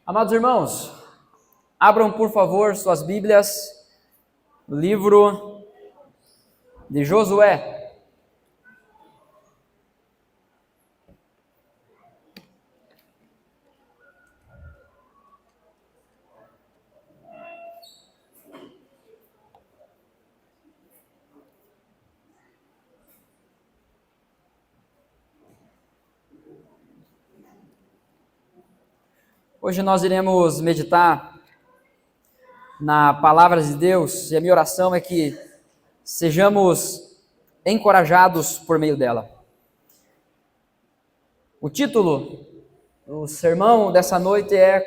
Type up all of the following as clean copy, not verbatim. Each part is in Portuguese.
Amados irmãos, abram por favor suas Bíblias no livro de Josué. Hoje nós iremos meditar na palavra de Deus e a minha oração é que sejamos encorajados por meio dela. O título do sermão dessa noite é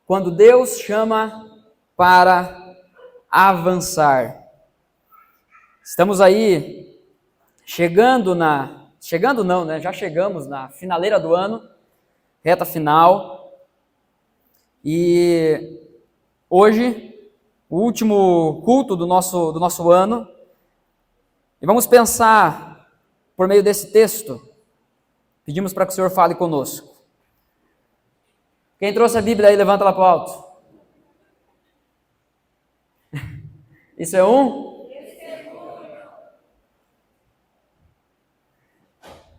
Quando Deus chama para avançar. Estamos aí já chegamos na finaleira do ano, reta final. E hoje, o último culto do nosso ano, e vamos pensar por meio desse texto, pedimos para que o Senhor fale conosco. Quem trouxe a Bíblia aí, levanta lá para o alto. Isso é um?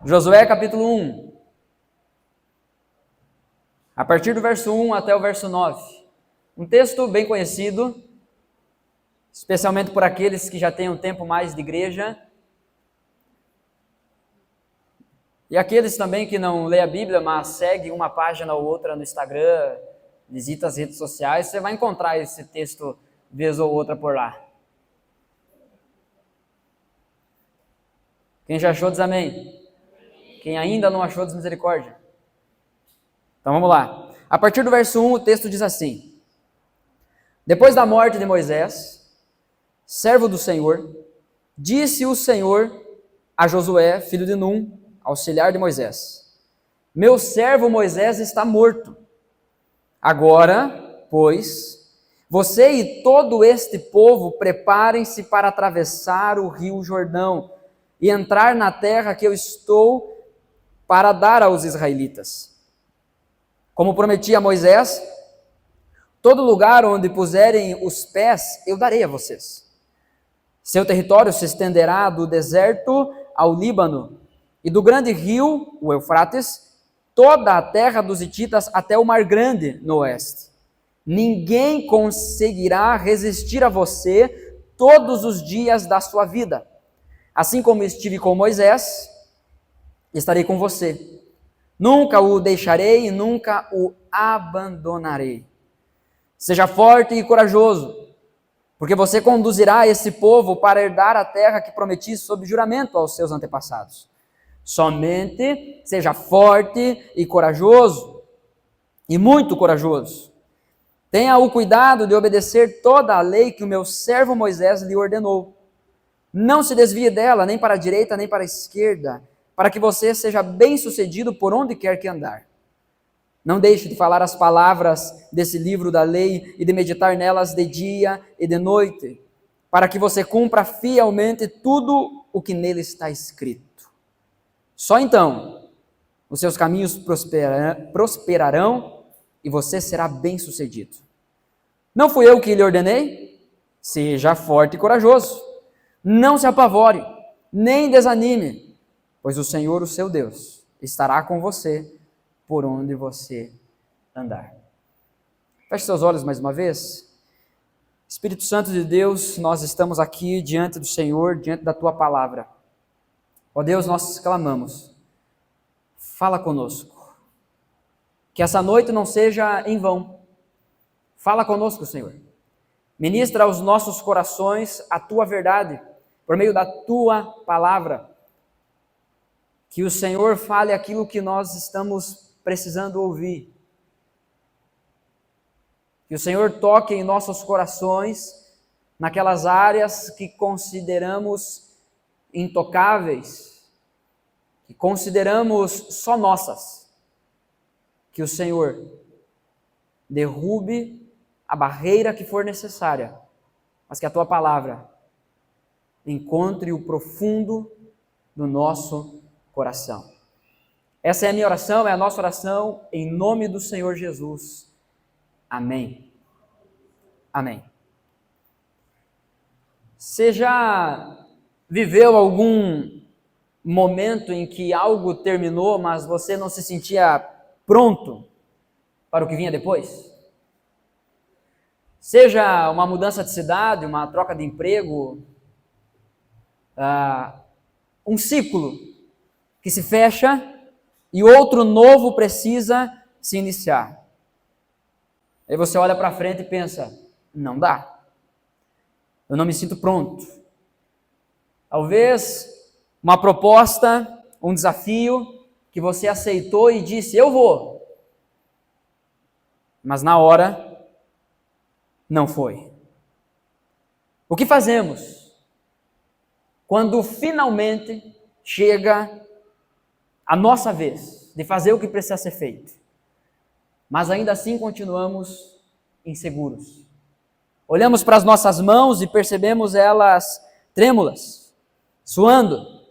Josué capítulo 1. A partir do verso 1 até o verso 9. Um texto bem conhecido, especialmente por aqueles que já têm um tempo mais de igreja. E aqueles também que não lê a Bíblia, mas seguem uma página ou outra no Instagram, visita as redes sociais, você vai encontrar esse texto vez ou outra por lá. Quem já achou, diz amém. Quem ainda não achou, diz misericórdia. Então vamos lá. A partir do verso 1, o texto diz assim: Depois da morte de Moisés, servo do Senhor, disse o Senhor a Josué, filho de Num, auxiliar de Moisés: Meu servo Moisés está morto. Agora, pois, você e todo este povo preparem-se para atravessar o rio Jordão e entrar na terra que eu estou para dar aos israelitas. Como prometi a Moisés, todo lugar onde puserem os pés, eu darei a vocês. Seu território se estenderá do deserto ao Líbano, e do grande rio, o Eufrates, toda a terra dos hititas até o Mar Grande no oeste. Ninguém conseguirá resistir a você todos os dias da sua vida. Assim como estive com Moisés, estarei com você. Nunca o deixarei e nunca o abandonarei. Seja forte e corajoso, porque você conduzirá esse povo para herdar a terra que prometi sob juramento aos seus antepassados. Somente seja forte e corajoso, e muito corajoso. Tenha o cuidado de obedecer toda a lei que o meu servo Moisés lhe ordenou. Não se desvie dela, nem para a direita, nem para a esquerda, para que você seja bem-sucedido por onde quer que andar. Não deixe de falar as palavras desse livro da lei e de meditar nelas de dia e de noite, para que você cumpra fielmente tudo o que nele está escrito. Só então os seus caminhos prosperarão e você será bem-sucedido. Não fui eu que lhe ordenei? Seja forte e corajoso. Não se apavore, nem desanime, pois o Senhor, o seu Deus, estará com você por onde você andar. Feche seus olhos mais uma vez. Espírito Santo de Deus, nós estamos aqui diante do Senhor, diante da Tua palavra. Ó Deus, nós clamamos, fala conosco. Que essa noite não seja em vão. Fala conosco, Senhor. Ministra aos nossos corações a Tua verdade, por meio da Tua palavra. Que o Senhor fale aquilo que nós estamos precisando ouvir. Que o Senhor toque em nossos corações, naquelas áreas que consideramos intocáveis, que consideramos só nossas. Que o Senhor derrube a barreira que for necessária, mas que a Tua palavra encontre o profundo do nosso coração. Essa é a minha oração, é a nossa oração, em nome do Senhor Jesus. Amém. Amém. Você já viveu algum momento em que algo terminou, mas você não se sentia pronto para o que vinha depois? Seja uma mudança de cidade, uma troca de emprego, um ciclo que se fecha e outro novo precisa se iniciar. Aí você olha para frente e pensa, não dá. Eu não me sinto pronto. Talvez uma proposta, um desafio que você aceitou e disse, eu vou. Mas na hora, não foi. O que fazemos quando finalmente chega a nossa vez de fazer o que precisa ser feito, mas ainda assim continuamos inseguros? Olhamos para as nossas mãos e percebemos elas trêmulas, suando,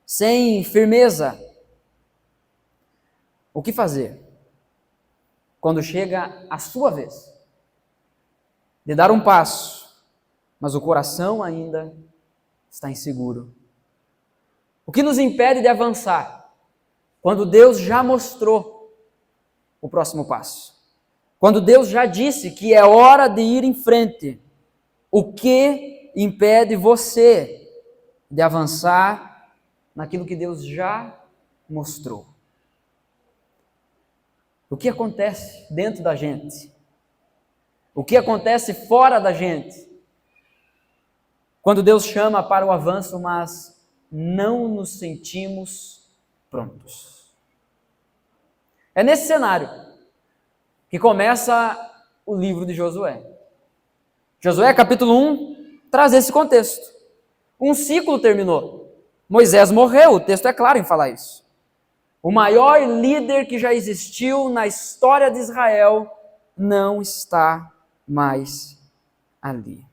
sem firmeza. O que fazer quando chega a sua vez de dar um passo, mas o coração ainda está inseguro? O que nos impede de avançar quando Deus já mostrou o próximo passo? Quando Deus já disse que é hora de ir em frente, o que impede você de avançar naquilo que Deus já mostrou? O que acontece dentro da gente? O que acontece fora da gente? Quando Deus chama para o avanço, mas não nos sentimos prontos. É nesse cenário que começa o livro de Josué. Josué, capítulo 1, traz esse contexto. Um ciclo terminou. Moisés morreu, o texto é claro em falar isso. O maior líder que já existiu na história de Israel não está mais ali.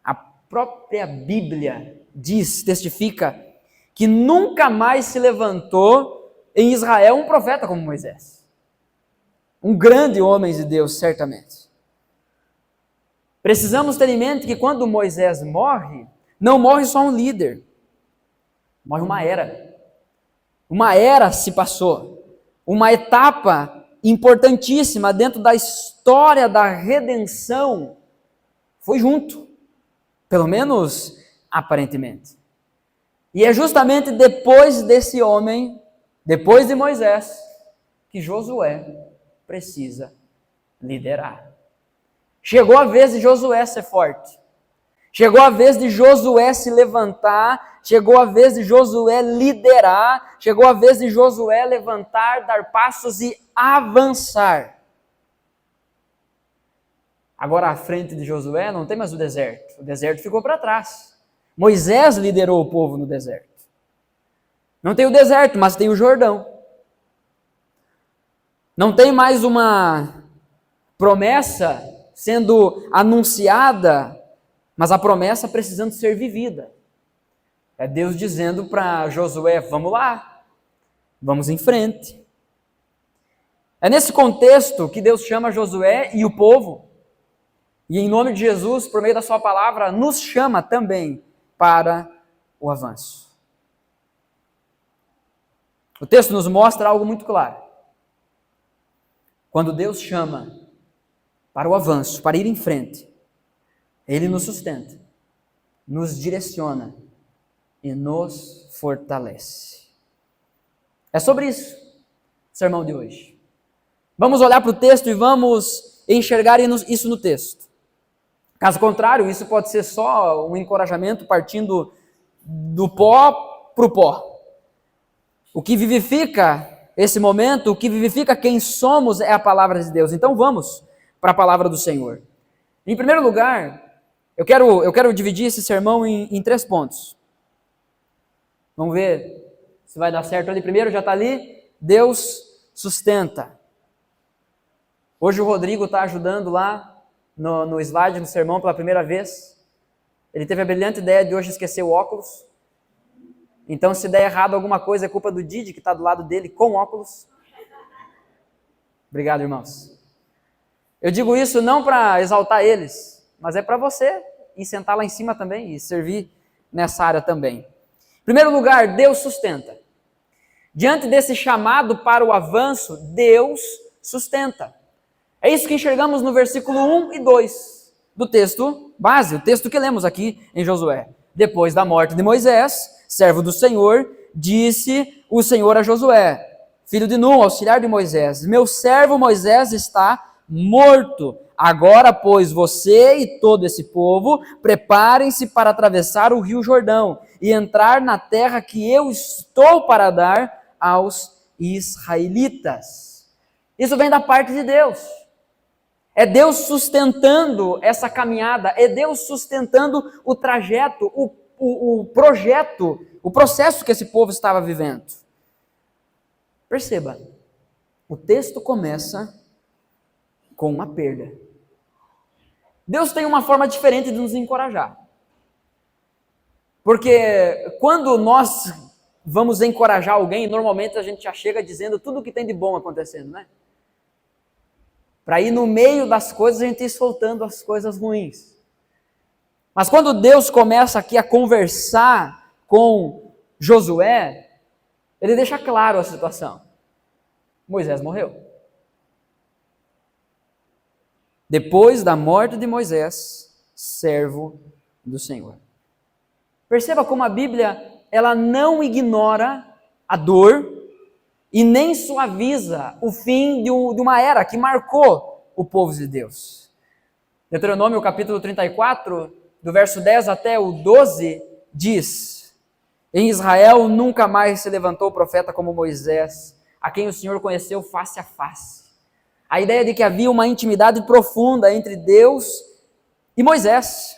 A própria Bíblia diz, testifica, que nunca mais se levantou em Israel um profeta como Moisés. Um grande homem de Deus, certamente. Precisamos ter em mente que quando Moisés morre, não morre só um líder, morre uma era. Uma era se passou, uma etapa importantíssima dentro da história da redenção foi junto, pelo menos aparentemente. E é justamente depois desse homem, depois de Moisés, que Josué precisa liderar. Chegou a vez de Josué ser forte. Chegou a vez de Josué se levantar, chegou a vez de Josué liderar, chegou a vez de Josué levantar, dar passos e avançar. Agora, à frente de Josué não tem mais o deserto ficou para trás. Moisés liderou o povo no deserto. Não tem o deserto, mas tem o Jordão. Não tem mais uma promessa sendo anunciada, mas a promessa precisando ser vivida. É Deus dizendo para Josué, vamos lá, vamos em frente. É nesse contexto que Deus chama Josué e o povo, e em nome de Jesus, por meio da sua palavra, nos chama também para o avanço. O texto nos mostra algo muito claro. Quando Deus chama para o avanço, para ir em frente, Ele nos sustenta, nos direciona e nos fortalece. É sobre isso o sermão de hoje. Vamos olhar para o texto e vamos enxergar isso no texto. Caso contrário, isso pode ser só um encorajamento partindo do pó para o pó. O que vivifica esse momento, o que vivifica quem somos é a palavra de Deus. Então vamos para a palavra do Senhor. Em primeiro lugar, eu quero dividir esse sermão em 3 pontos. Vamos ver se vai dar certo ali. Primeiro, já está ali, Deus sustenta. Hoje o Rodrigo está ajudando lá no slide, no sermão, pela primeira vez. Ele teve a brilhante ideia de hoje esquecer o óculos. Então, se der errado alguma coisa, é culpa do Didi, que está do lado dele, com óculos. Obrigado, irmãos. Eu digo isso não para exaltar eles, mas é para você ir sentar lá em cima também e servir nessa área também. Em primeiro lugar, Deus sustenta. Diante desse chamado para o avanço, Deus sustenta. É isso que enxergamos no versículo 1 e 2 do texto base, o texto que lemos aqui em Josué. Depois da morte de Moisés, servo do Senhor, disse o Senhor a Josué, filho de Nun, auxiliar de Moisés: meu servo Moisés está morto. Agora, pois, você e todo esse povo, preparem-se para atravessar o rio Jordão e entrar na terra que eu estou para dar aos israelitas. Isso vem da parte de Deus. É Deus sustentando essa caminhada, é Deus sustentando o trajeto, o projeto, o processo que esse povo estava vivendo. Perceba, o texto começa com uma perda. Deus tem uma forma diferente de nos encorajar. Porque quando nós vamos encorajar alguém, normalmente a gente já chega dizendo tudo o que tem de bom acontecendo, né? Para ir no meio das coisas a gente ir soltando as coisas ruins. Mas quando Deus começa aqui a conversar com Josué, ele deixa claro a situação. Moisés morreu. Depois da morte de Moisés, servo do Senhor. Perceba como a Bíblia, ela não ignora a dor e nem suaviza o fim de uma era que marcou o povo de Deus. Deuteronômio capítulo 34, do verso 10 até o 12, diz: em Israel nunca mais se levantou profeta como Moisés, a quem o Senhor conheceu face a face. A ideia de que havia uma intimidade profunda entre Deus e Moisés,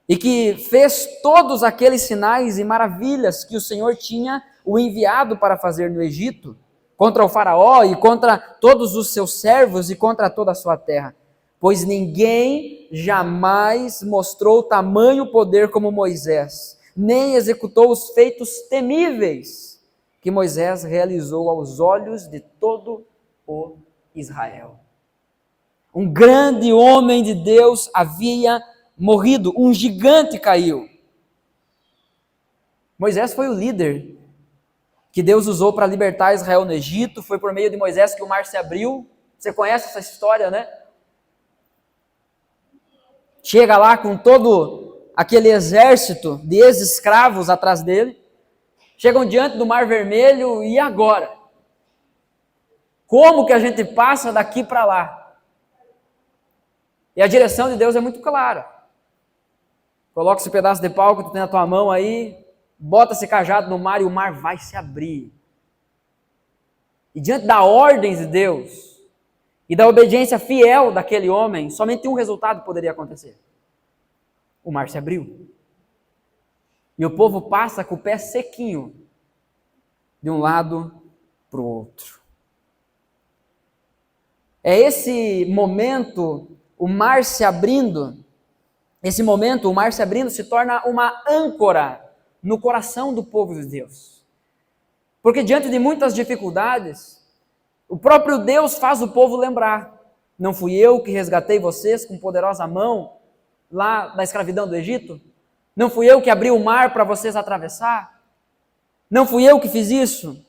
e que fez todos aqueles sinais e maravilhas que o Senhor tinha o enviado para fazer no Egito, contra o faraó e contra todos os seus servos e contra toda a sua terra. Pois ninguém jamais mostrou tamanho poder como Moisés, nem executou os feitos temíveis que Moisés realizou aos olhos de todo o Israel. Um grande homem de Deus havia morrido, um gigante caiu. Moisés foi o líder que Deus usou para libertar Israel no Egito, foi por meio de Moisés que o mar se abriu. Você conhece essa história, né? Chega lá com todo aquele exército de ex-escravos atrás dele, chegam diante do Mar Vermelho, e agora? Como que a gente passa daqui para lá? E a direção de Deus é muito clara. Coloca esse pedaço de pau que tu tem na tua mão aí, bota esse cajado no mar e o mar vai se abrir. E diante da ordem de Deus e da obediência fiel daquele homem, somente um resultado poderia acontecer. O mar se abriu. E o povo passa com o pé sequinho de um lado para o outro. É esse momento, o mar se abrindo, esse momento, o mar se abrindo, se torna uma âncora no coração do povo de Deus. Porque diante de muitas dificuldades, o próprio Deus faz o povo lembrar: não fui eu que resgatei vocês com poderosa mão lá da escravidão do Egito? Não fui eu que abri o mar para vocês atravessar? Não fui eu que fiz isso?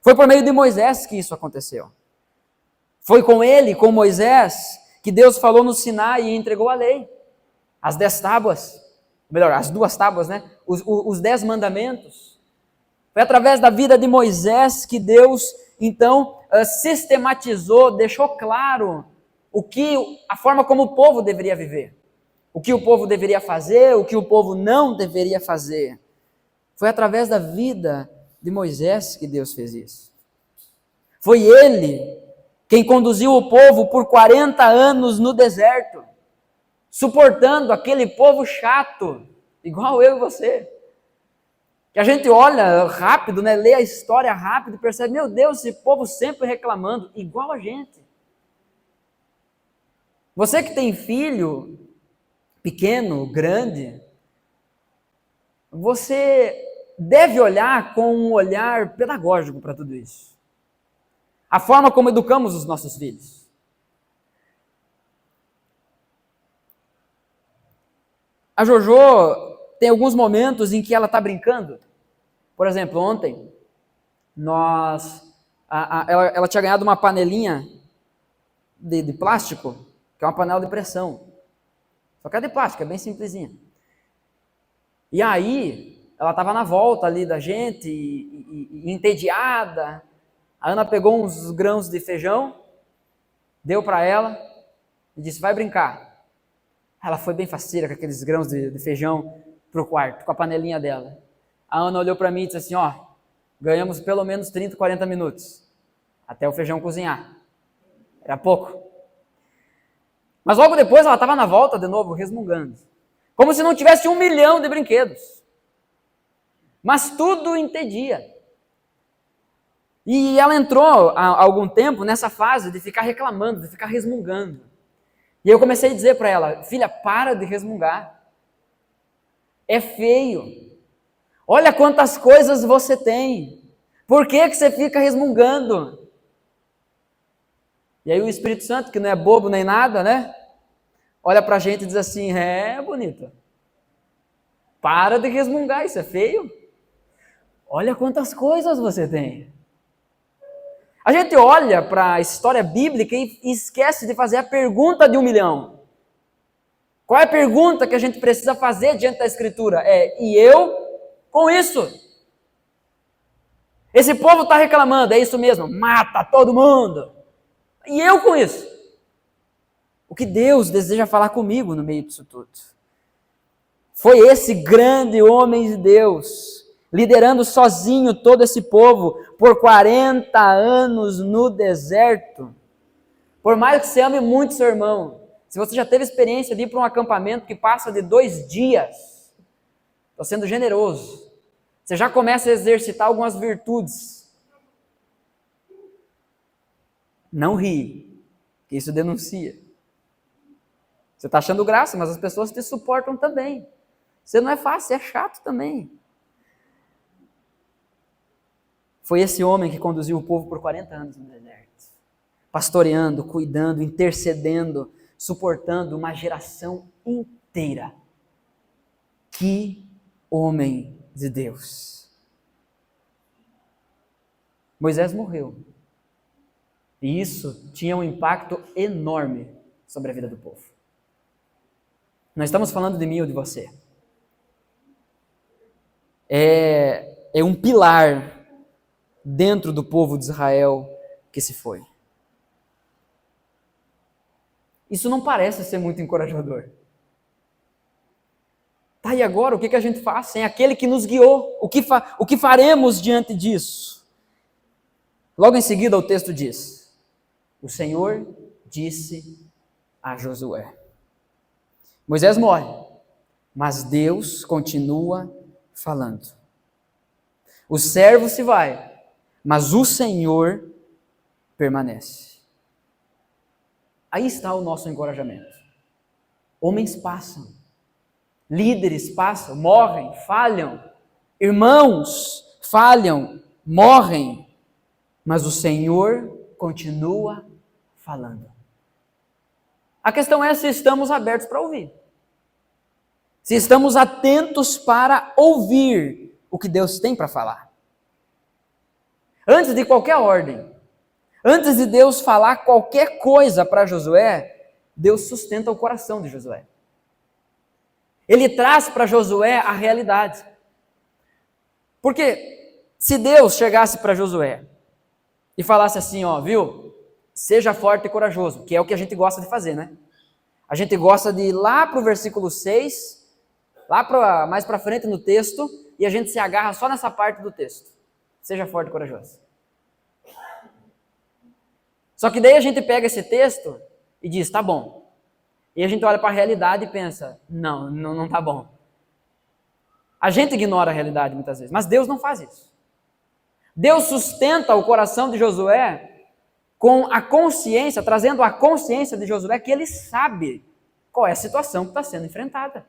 Foi por meio de Moisés que isso aconteceu. Foi com ele, com Moisés, que Deus falou no Sinai e entregou a lei. As 10 tábuas, melhor, as 2 tábuas, né? Os 10 mandamentos. Foi através da vida de Moisés que Deus, então, sistematizou, deixou claro a forma como o povo deveria viver. O que o povo deveria fazer, o que o povo não deveria fazer. Foi através da vida de Moisés que Deus fez isso. Foi ele quem conduziu o povo por 40 anos no deserto, suportando aquele povo chato, igual eu e você. Que a gente olha rápido, né, lê a história rápido e percebe: meu Deus, esse povo sempre reclamando, igual a gente. Você que tem filho pequeno, grande, você deve olhar com um olhar pedagógico para tudo isso. A forma como educamos os nossos filhos. A Jojo tem alguns momentos em que ela está brincando. Por exemplo, ontem, ela tinha ganhado uma panelinha de plástico, que é uma panela de pressão. Só que é de plástico, é bem simplesinha. E aí, ela estava na volta ali da gente, e entediada. A Ana pegou uns grãos de feijão, deu para ela e disse, vai brincar. Ela foi bem faceira com aqueles grãos de feijão para o quarto, com a panelinha dela. A Ana olhou para mim e disse assim, ganhamos pelo menos 30, 40 minutos, até o feijão cozinhar. Era pouco. Mas logo depois ela estava na volta de novo, resmungando. Como se não tivesse 1 milhão de brinquedos. Mas tudo entendia. E ela entrou há algum tempo nessa fase de ficar reclamando, de ficar resmungando. E eu comecei a dizer para ela, filha, para de resmungar. É feio. Olha quantas coisas você tem. Por que você fica resmungando? E aí o Espírito Santo, que não é bobo nem nada, né? Olha para a gente e diz assim, bonita. Para de resmungar, isso é feio. Olha quantas coisas você tem. A gente olha para a história bíblica e esquece de fazer a pergunta de 1 milhão. Qual é a pergunta que a gente precisa fazer diante da Escritura? E eu com isso? Esse povo está reclamando, é isso mesmo, mata todo mundo. E eu com isso? O que Deus deseja falar comigo no meio disso tudo? Foi esse grande homem de Deus, liderando sozinho todo esse povo por 40 anos no deserto. Por mais que você ame muito seu irmão, se você já teve experiência de ir para um acampamento que passa de 2 dias, estou sendo generoso, você já começa a exercitar algumas virtudes. Não ri, que isso denuncia. Você está achando graça, mas as pessoas te suportam também. Você não é fácil, é chato também. Foi esse homem que conduziu o povo por 40 anos no deserto. Pastoreando, cuidando, intercedendo, suportando uma geração inteira. Que homem de Deus. Moisés morreu. E isso tinha um impacto enorme sobre a vida do povo. Não estamos falando de mim ou de você. É um pilar dentro do povo de Israel que se foi. Isso não parece ser muito encorajador. Tá, e agora o que a gente faz sem aquele que nos guiou? O que faremos diante disso? Logo em seguida o texto diz, o Senhor disse a Josué. Moisés morre, mas Deus continua falando. O servo se vai, mas o Senhor permanece. Aí está o nosso encorajamento. Homens passam, líderes passam, morrem, falham, irmãos falham, morrem, mas o Senhor continua falando. A questão é se estamos abertos para ouvir. Se estamos atentos para ouvir o que Deus tem para falar. Antes de qualquer ordem, antes de Deus falar qualquer coisa para Josué, Deus sustenta o coração de Josué. Ele traz para Josué a realidade. Porque se Deus chegasse para Josué e falasse assim, viu? Seja forte e corajoso, que é o que a gente gosta de fazer, né? A gente gosta de ir lá para o versículo 6, mais para frente no texto, e a gente se agarra só nessa parte do texto. Seja forte e corajoso. Só que daí a gente pega esse texto e diz, tá bom. E a gente olha para a realidade e pensa, não tá bom. A gente ignora a realidade muitas vezes, mas Deus não faz isso. Deus sustenta o coração de Josué com a consciência, trazendo a consciência de Josué que ele sabe qual é a situação que está sendo enfrentada.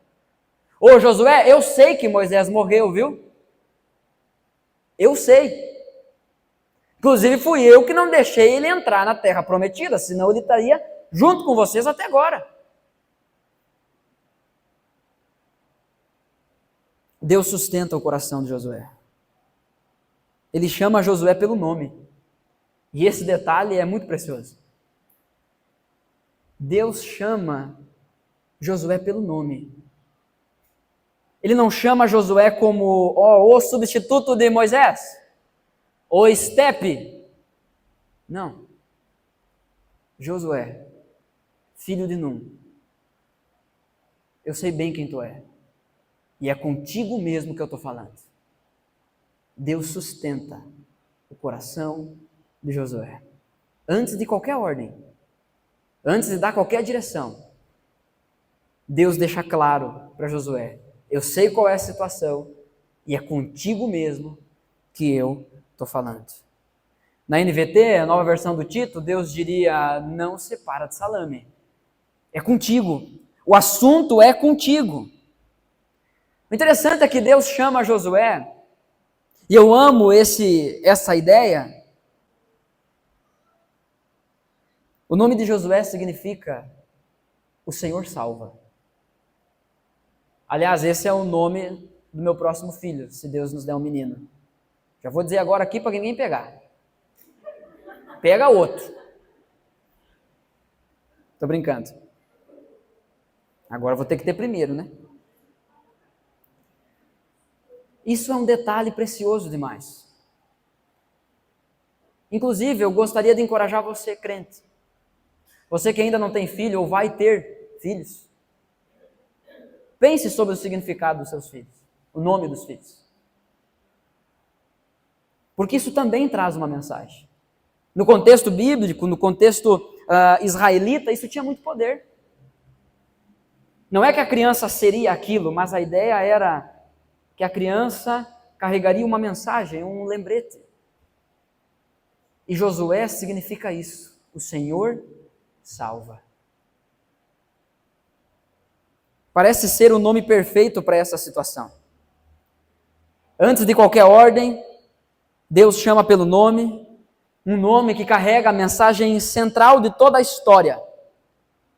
Ô Josué, eu sei que Moisés morreu, viu? Eu sei. Inclusive fui eu que não deixei ele entrar na terra prometida, senão ele estaria junto com vocês até agora. Deus sustenta o coração de Josué. Ele chama Josué pelo nome. E esse detalhe é muito precioso. Deus chama Josué pelo nome. Ele não chama Josué como o substituto de Moisés, o estepe. Não. Josué, filho de Num, eu sei bem quem tu é. E é contigo mesmo que eu estou falando. Deus sustenta o coração de Josué. Antes de qualquer ordem, antes de dar qualquer direção, Deus deixa claro para Josué: eu sei qual é a situação e é contigo mesmo que eu estou falando. Na NVT, a nova versão do Tito, Deus diria: não separa de salame. É contigo. O assunto é contigo. O interessante é que Deus chama Josué, e eu amo essa ideia. O nome de Josué significa o Senhor salva. Aliás, esse é o nome do meu próximo filho, se Deus nos der um menino. Já vou dizer agora aqui para ninguém pegar. Pega outro. Estou brincando. Agora vou ter que ter primeiro, né? Isso é um detalhe precioso demais. Inclusive, eu gostaria de encorajar você, crente. Você que ainda não tem filho ou vai ter filhos. Pense sobre o significado dos seus filhos, o nome dos filhos. Porque isso também traz uma mensagem. No contexto bíblico, no contexto israelita, isso tinha muito poder. Não é que a criança seria aquilo, mas a ideia era que a criança carregaria uma mensagem, um lembrete. E Josué significa isso: o Senhor salva. Parece ser o nome perfeito para essa situação. Antes de qualquer ordem, Deus chama pelo nome, um nome que carrega a mensagem central de toda a história.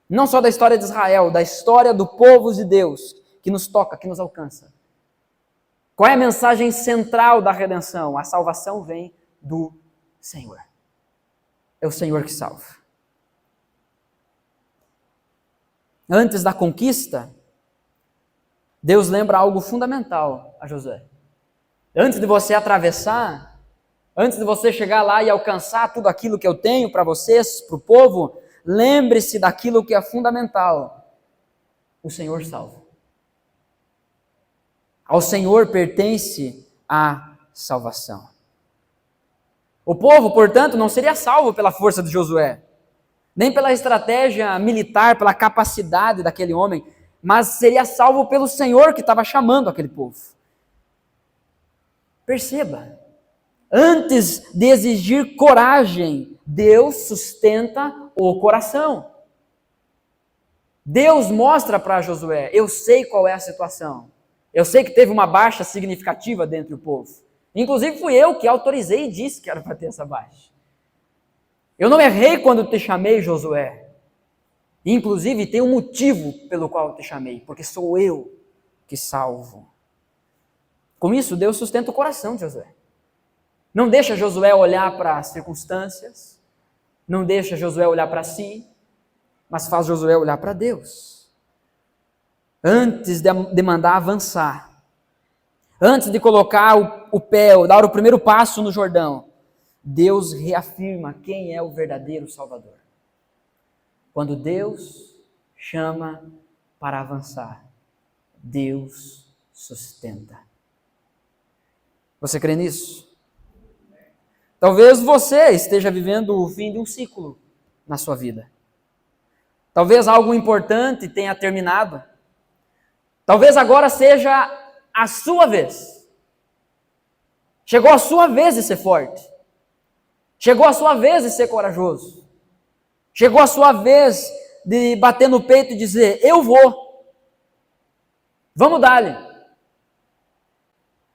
Não só da história de Israel, da história do povo de Deus, que nos toca, que nos alcança. Qual é a mensagem central da redenção? A salvação vem do Senhor. É o Senhor que salva. Antes da conquista, Deus lembra algo fundamental a Josué. Antes de você atravessar, antes de você chegar lá e alcançar tudo aquilo que eu tenho para vocês, para o povo, lembre-se daquilo que é fundamental. O Senhor salva. Ao Senhor pertence a salvação. O povo, portanto, não seria salvo pela força de Josué, nem pela estratégia militar, pela capacidade daquele homem, mas seria salvo pelo Senhor que estava chamando aquele povo. Perceba, antes de exigir coragem, Deus sustenta o coração. Deus mostra para Josué: eu sei qual é a situação. Eu sei que teve uma baixa significativa dentro do povo. Inclusive fui eu que autorizei e disse que era para ter essa baixa. Eu não errei quando te chamei, Josué. Inclusive tem um motivo pelo qual eu te chamei, porque sou eu que salvo. Com isso, Deus sustenta o coração de Josué. Não deixa Josué olhar para as circunstâncias, não deixa Josué olhar para si, mas faz Josué olhar para Deus. Antes de mandar avançar, antes de colocar o pé, dar o primeiro passo no Jordão, Deus reafirma quem é o verdadeiro Salvador. Quando Deus chama para avançar, Deus sustenta. Você crê nisso? Talvez você esteja vivendo o fim de um ciclo na sua vida. Talvez algo importante tenha terminado. Talvez agora seja a sua vez. Chegou a sua vez de ser forte. Chegou a sua vez de ser corajoso. Chegou a sua vez de bater no peito e dizer: eu vou. Vamos dar-lhe.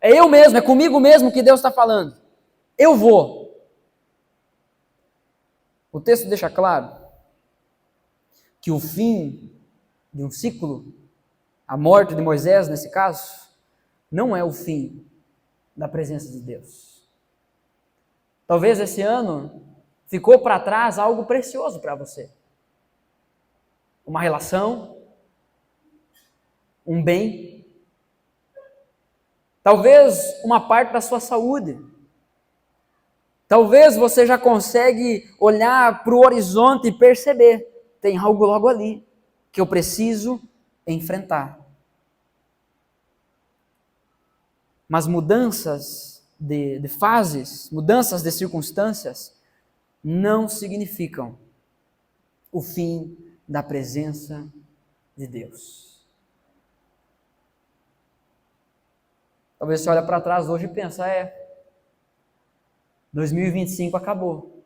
É eu mesmo, é comigo mesmo que Deus está falando. Eu vou. O texto deixa claro que o fim de um ciclo, a morte de Moisés nesse caso, não é o fim da presença de Deus. Talvez esse ano ficou para trás algo precioso para você. Uma relação, um bem, talvez uma parte da sua saúde. Talvez você já consegue olhar para o horizonte e perceber, tem algo logo ali que eu preciso enfrentar. Mas mudanças de fases, mudanças de circunstâncias, não significam o fim da presença de Deus. Talvez você olhe para trás hoje e pense, 2025 acabou.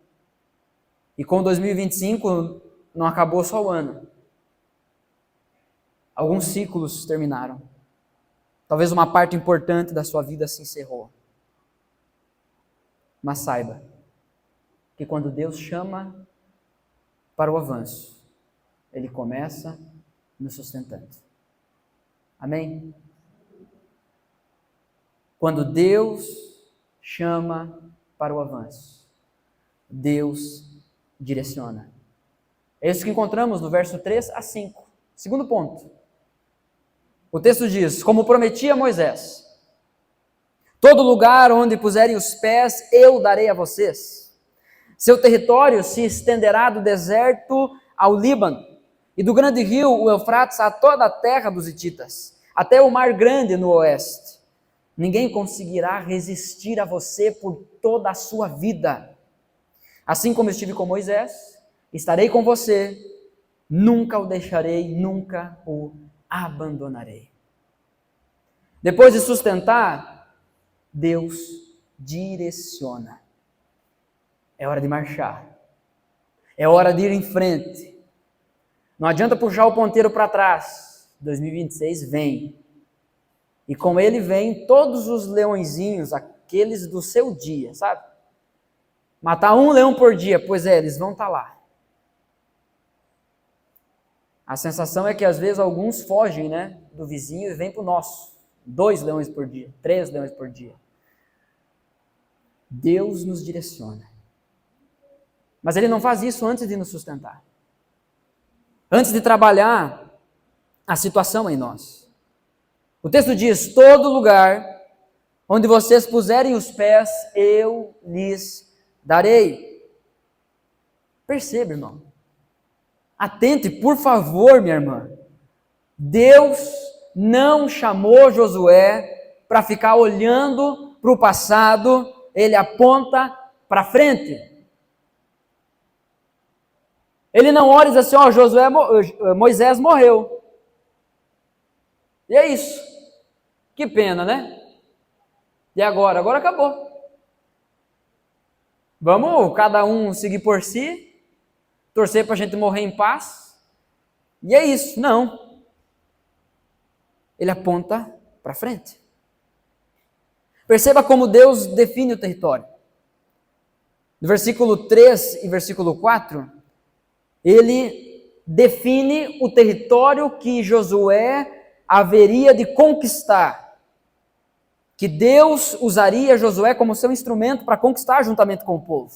E com 2025 não acabou só o ano. Alguns ciclos terminaram. Talvez uma parte importante da sua vida se encerrou. Mas saiba que quando Deus chama para o avanço, Ele começa nos sustentando. Amém? Quando Deus chama para o avanço, Deus direciona. É isso que encontramos no verso 3 a 5. Segundo ponto. O texto diz, como prometi a Moisés, todo lugar onde puserem os pés, eu darei a vocês. Seu território se estenderá do deserto ao Líbano, e do grande rio, o Eufrates, a toda a terra dos hititas, até o mar grande no oeste. Ninguém conseguirá resistir a você por toda a sua vida. Assim como estive com Moisés, estarei com você, nunca o deixarei, nunca o abandonarei. Depois de sustentar, Deus direciona. É hora de marchar. É hora de ir em frente. Não adianta puxar o ponteiro para trás. 2026 vem. E com ele vem todos os leõezinhos, aqueles do seu dia, sabe? Matar um leão por dia, pois eles vão estar lá. A sensação é que às vezes alguns fogem, do vizinho e vêm para o nosso. 2 leões por dia, 3 leões por dia. Deus nos direciona. Mas Ele não faz isso antes de nos sustentar. Antes de trabalhar a situação em nós. O texto diz, todo lugar onde vocês puserem os pés, eu lhes darei. Perceba, irmão. Atente, por favor, minha irmã. Deus não chamou Josué para ficar olhando para o passado, Ele aponta para frente. Ele não olha e diz assim, Moisés morreu. E é isso. Que pena, né? E agora? Agora acabou. Vamos cada um seguir por si, torcer para a gente morrer em paz. E é isso. Não. Ele aponta para frente. Perceba como Deus define o território. No versículo 3 e versículo 4, ele define o território que Josué haveria de conquistar. Que Deus usaria Josué como seu instrumento para conquistar juntamente com o povo.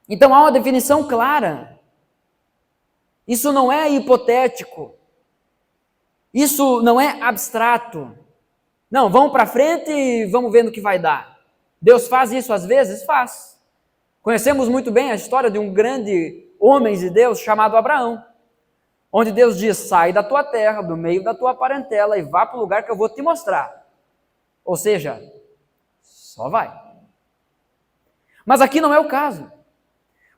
Então há uma definição clara. Isso não é hipotético. Isso não é abstrato. Não, vamos para frente e vamos ver no que vai dar. Deus faz isso às vezes? Faz. Conhecemos muito bem a história de um grande homem de Deus chamado Abraão. Onde Deus diz, sai da tua terra, do meio da tua parentela e vá para o lugar que eu vou te mostrar. Ou seja, só vai. Mas aqui não é o caso.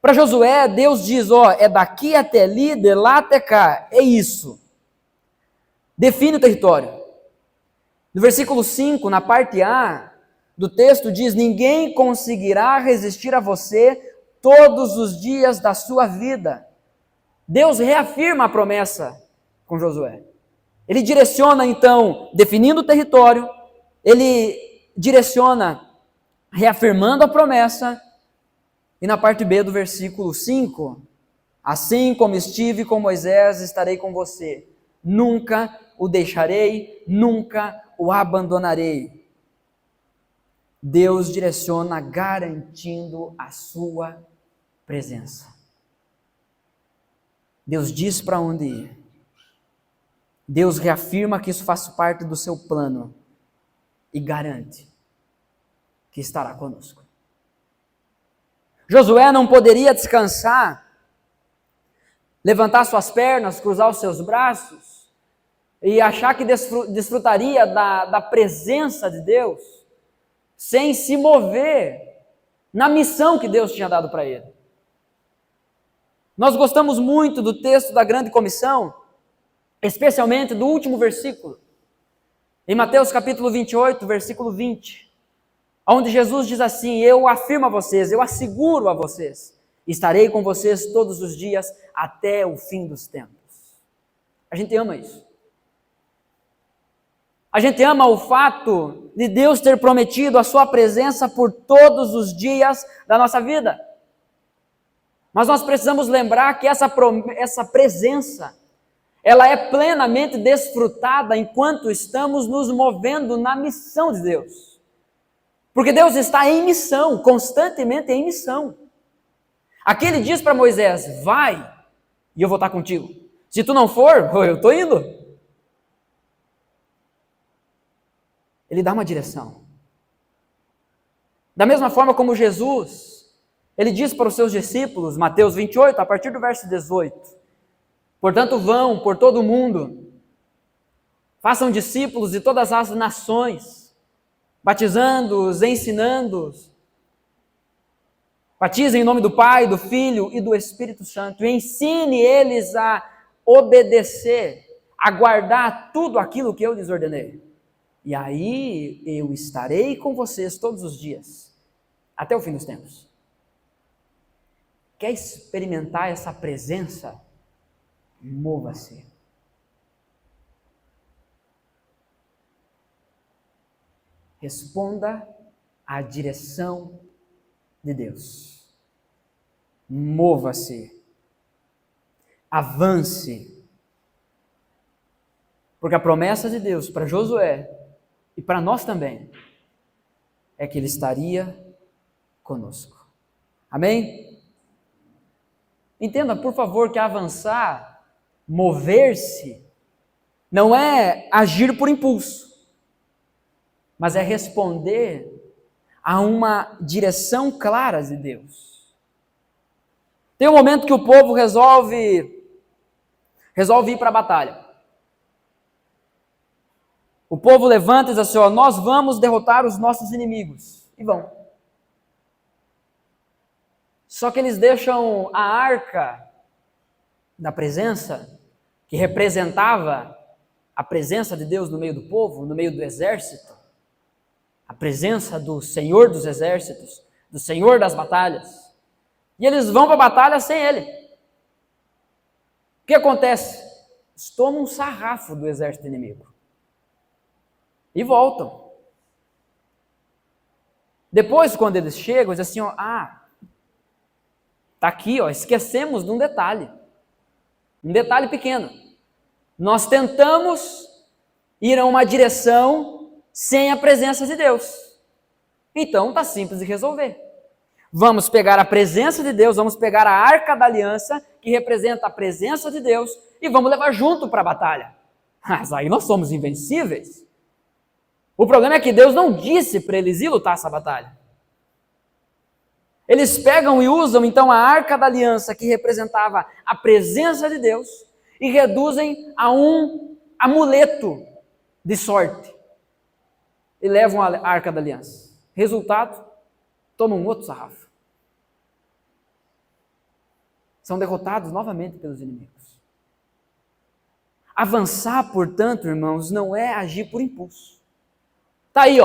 Para Josué, Deus diz, é daqui até ali, de lá até cá, é isso. Define o território. No versículo 5, na parte A do texto, diz, ninguém conseguirá resistir a você todos os dias da sua vida. Deus reafirma a promessa com Josué. Ele direciona, então, definindo o território, ele direciona, reafirmando a promessa, e na parte B do versículo 5, assim como estive com Moisés, estarei com você, nunca o deixarei, nunca o abandonarei. Deus direciona garantindo a sua presença. Deus diz para onde ir. Deus reafirma que isso faz parte do seu plano e garante que estará conosco. Josué não poderia descansar, levantar suas pernas, cruzar os seus braços e achar que desfrutaria da presença de Deus sem se mover na missão que Deus tinha dado para ele. Nós gostamos muito do texto da Grande Comissão, especialmente do último versículo, em Mateus capítulo 28, versículo 20, onde Jesus diz assim: eu afirmo a vocês, eu asseguro a vocês, estarei com vocês todos os dias até o fim dos tempos. A gente ama isso. A gente ama o fato de Deus ter prometido a sua presença por todos os dias da nossa vida. Mas nós precisamos lembrar que essa presença, ela é plenamente desfrutada enquanto estamos nos movendo na missão de Deus. Porque Deus está em missão, constantemente em missão. Aqui ele diz para Moisés: vai, e eu vou estar contigo. Se tu não for, eu estou indo. Ele dá uma direção. Da mesma forma como Jesus, ele diz para os seus discípulos, Mateus 28, a partir do verso 18, portanto vão por todo o mundo, façam discípulos de todas as nações, batizando-os, ensinando-os, batizem em nome do Pai, do Filho e do Espírito Santo, e ensine eles a obedecer, a guardar tudo aquilo que eu lhes ordenei. E aí eu estarei com vocês todos os dias, até o fim dos tempos. Quer experimentar essa presença? Mova-se. Responda à direção de Deus. Mova-se. Avance. Porque a promessa de Deus para Josué e para nós também é que Ele estaria conosco. Amém? Entenda, por favor, que avançar, mover-se, não é agir por impulso, mas é responder a uma direção clara de Deus. Tem um momento que o povo resolve ir para a batalha. O povo levanta e diz assim: nós vamos derrotar os nossos inimigos. E vão. Só que eles deixam a arca da presença, que representava a presença de Deus no meio do povo, no meio do exército, a presença do Senhor dos exércitos, do Senhor das batalhas. E eles vão para a batalha sem ele. O que acontece? Eles tomam um sarrafo do exército inimigo. E voltam. Depois, quando eles chegam, eles dizem assim: está aqui, esquecemos de um detalhe pequeno. Nós tentamos ir a uma direção sem a presença de Deus. Então está simples de resolver. Vamos pegar a presença de Deus, vamos pegar a arca da aliança, que representa a presença de Deus, e vamos levar junto para a batalha. Mas aí nós somos invencíveis. O problema é que Deus não disse para eles ir lutar essa batalha. Eles pegam e usam então a arca da aliança, que representava a presença de Deus, e reduzem a um amuleto de sorte. E levam a arca da aliança. Resultado, tomam um outro sarrafo. São derrotados novamente pelos inimigos. Avançar, portanto, irmãos, não é agir por impulso. Está aí,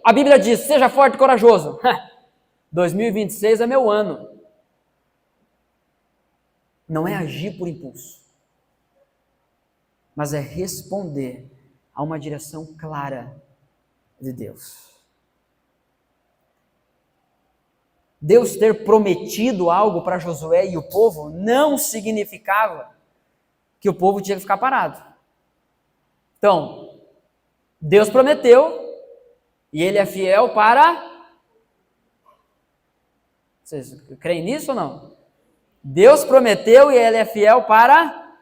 a Bíblia diz: seja forte e corajoso. 2026 é meu ano. Não é agir por impulso, mas é responder a uma direção clara de Deus. Deus ter prometido algo para Josué e o povo não significava que o povo tinha que ficar parado. Então, Deus prometeu e Ele é fiel para... Vocês creem nisso ou não? Deus prometeu e Ele é fiel para...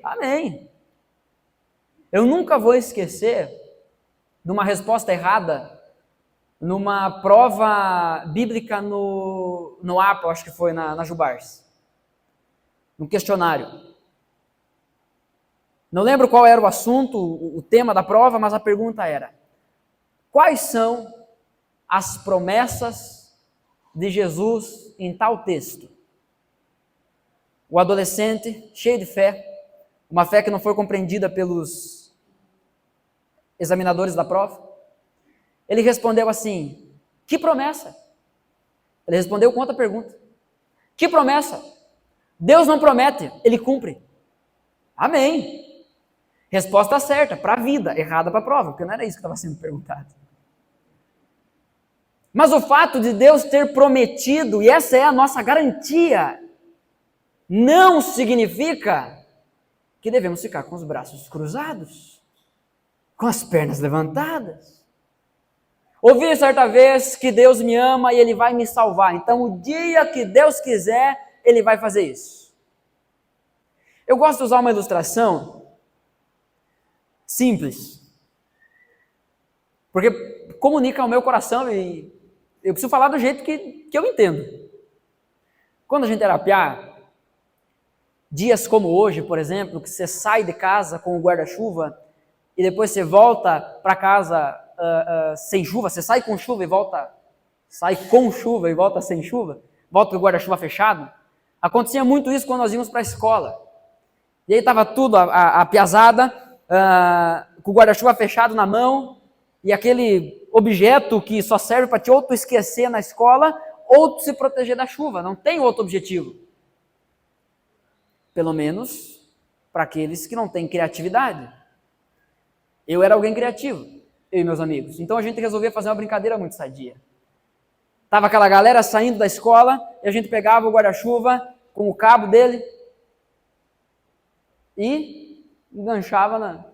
Amém. Eu nunca vou esquecer de uma resposta errada numa prova bíblica no APA, acho que foi na Jubars. Num questionário. Não lembro qual era o assunto, o tema da prova, mas a pergunta era: quais são as promessas de Jesus em tal texto? O adolescente, cheio de fé, uma fé que não foi compreendida pelos examinadores da prova, ele respondeu assim: que promessa? Ele respondeu com outra pergunta: que promessa? Deus não promete, Ele cumpre. Amém. Resposta certa para a vida, errada para a prova, porque não era isso que estava sendo perguntado. Mas o fato de Deus ter prometido, e essa é a nossa garantia, não significa que devemos ficar com os braços cruzados, com as pernas levantadas. Ouvi certa vez que Deus me ama e Ele vai me salvar, então o dia que Deus quiser, Ele vai fazer isso. Eu gosto de usar uma ilustração simples, porque comunica ao meu coração e eu preciso falar do jeito que eu entendo. Quando a gente era piá, dias como hoje, por exemplo, que você sai de casa com o guarda-chuva e depois você volta para casa sem chuva, você sai com chuva e volta, sai com chuva e volta sem chuva, volta com o guarda-chuva fechado. Acontecia muito isso quando nós íamos para a escola. E aí estava tudo, a piazada, com o guarda-chuva fechado na mão, e aquele objeto que só serve para te ou tu esquecer na escola, ou tu se proteger da chuva, não tem outro objetivo. Pelo menos para aqueles que não têm criatividade. Eu era alguém criativo, eu e meus amigos, então a gente resolvia fazer uma brincadeira muito sadia. Tava aquela galera saindo da escola, e a gente pegava o guarda-chuva com o cabo dele, e enganchava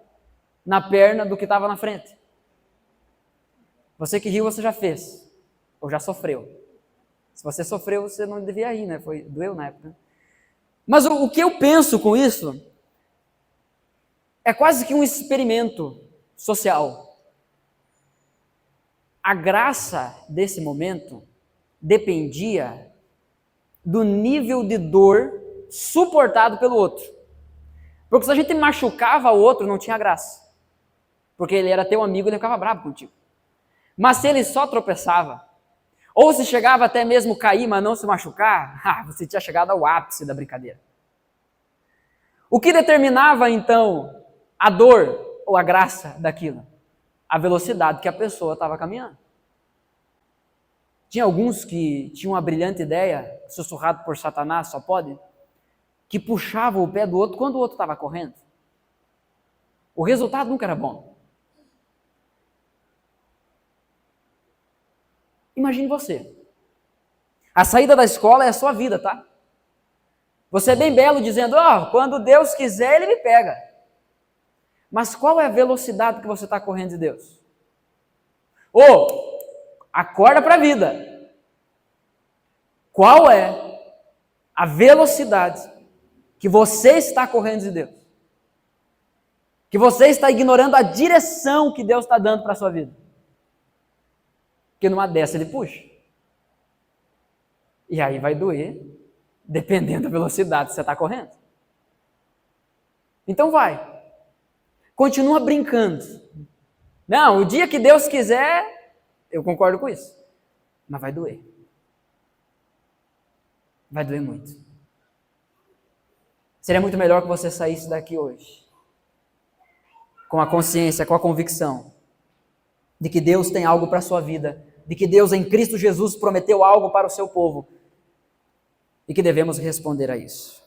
na perna do que estava na frente. Você que riu, você já fez, ou já sofreu. Se você sofreu, você não devia rir, né? Doeu na época. Mas o que eu penso com isso é quase que um experimento social. A graça desse momento dependia do nível de dor suportado pelo outro. Porque se a gente machucava o outro, não tinha graça. Porque ele era teu amigo e ele ficava bravo contigo. Mas se ele só tropeçava, ou se chegava até mesmo cair, mas não se machucar, você tinha chegado ao ápice da brincadeira. O que determinava, então, a dor ou a graça daquilo? A velocidade que a pessoa estava caminhando. Tinha alguns que tinham uma brilhante ideia, sussurrado por Satanás, só pode, que puxavam o pé do outro quando o outro estava correndo. O resultado nunca era bom. Imagine você. A saída da escola é a sua vida, tá? Você é bem belo dizendo, quando Deus quiser, Ele me pega. Mas qual é a velocidade que você está correndo de Deus? Acorda para a vida. Qual é a velocidade que você está correndo de Deus? Que você está ignorando a direção que Deus está dando para a sua vida? Porque numa dessa Ele puxa. E aí vai doer, dependendo da velocidade que você está correndo. Então vai. Continua brincando. Não, o dia que Deus quiser, eu concordo com isso. Mas vai doer. Vai doer muito. Seria muito melhor que você saísse daqui hoje com a consciência, com a convicção de que Deus tem algo para a sua vida, de que Deus em Cristo Jesus prometeu algo para o seu povo e que devemos responder a isso.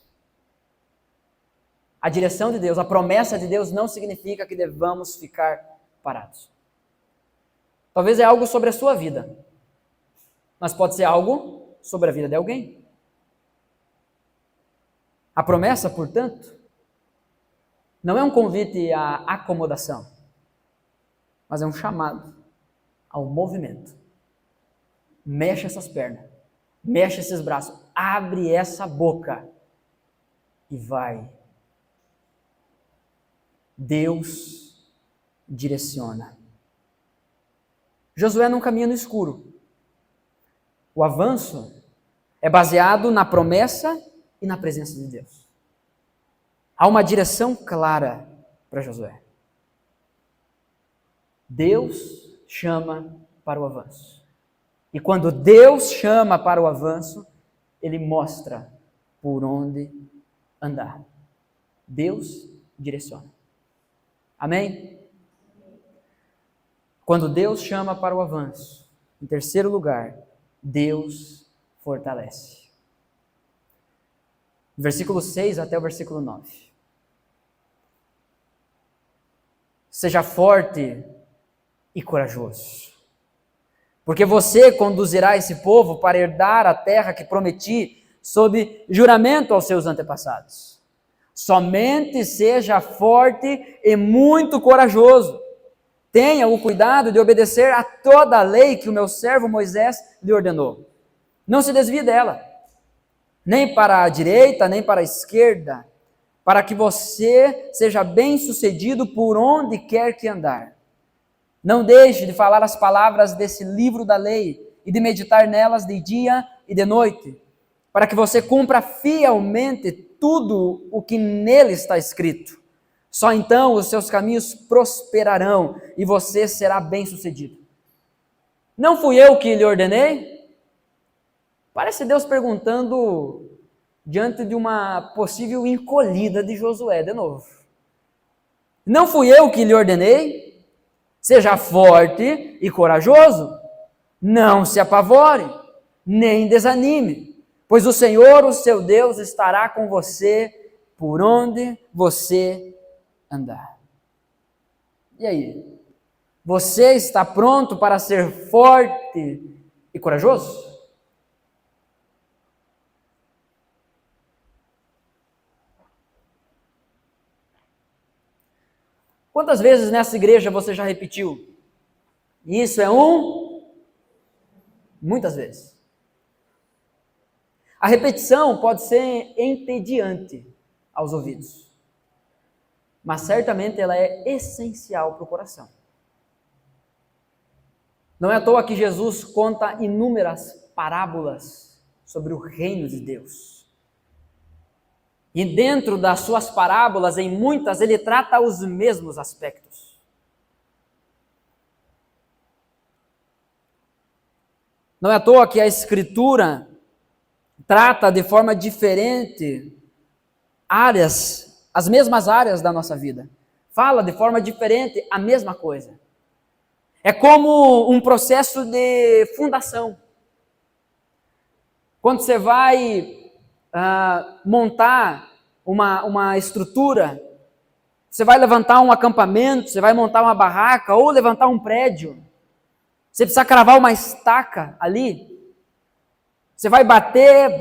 A direção de Deus, a promessa de Deus não significa que devamos ficar parados. Talvez é algo sobre a sua vida, mas pode ser algo sobre a vida de alguém. A promessa, portanto, Não é um convite à acomodação, mas é um chamado ao movimento. Mexe essas pernas, mexe esses braços, abre essa boca e vai. Deus direciona. Josué não caminha no escuro. O avanço é baseado na promessa e na presença de Deus. Há uma direção clara para Josué. Deus chama para o avanço. E quando Deus chama para o avanço, Ele mostra por onde andar. Deus direciona. Amém? Quando Deus chama para o avanço, em terceiro lugar, Deus fortalece. Versículo 6 até o versículo 9. Seja forte e corajoso, porque você conduzirá esse povo para herdar a terra que prometi sob juramento aos seus antepassados. Somente seja forte e muito corajoso. Tenha o cuidado de obedecer a toda a lei que o meu servo Moisés lhe ordenou. Não se desvie dela, nem para a direita, nem para a esquerda, para que você seja bem-sucedido por onde quer que andar. Não deixe de falar as palavras desse livro da lei e de meditar nelas de dia e de noite, para que você cumpra fielmente tudo o que nele está escrito. Só então os seus caminhos prosperarão e você será bem-sucedido. Não fui eu que lhe ordenei? Parece Deus perguntando diante de uma possível encolhida de Josué de novo. Não fui eu que lhe ordenei? Seja forte e corajoso. Não se apavore, nem desanime, pois o Senhor, o seu Deus, estará com você por onde você andar. E aí? Você está pronto para ser forte e corajoso? Quantas vezes nessa igreja você já repetiu? Isso é muitas vezes. A repetição pode ser entediante aos ouvidos, mas certamente ela é essencial para o coração. Não é à toa que Jesus conta inúmeras parábolas sobre o reino de Deus. E dentro das suas parábolas, em muitas, ele trata os mesmos aspectos. Não é à toa que a Escritura trata de forma diferente as mesmas áreas da nossa vida. Fala de forma diferente a mesma coisa. É como um processo de fundação. Quando você vai montar uma estrutura, você vai levantar um acampamento, você vai montar uma barraca ou levantar um prédio, você precisa cravar uma estaca ali, você vai bater,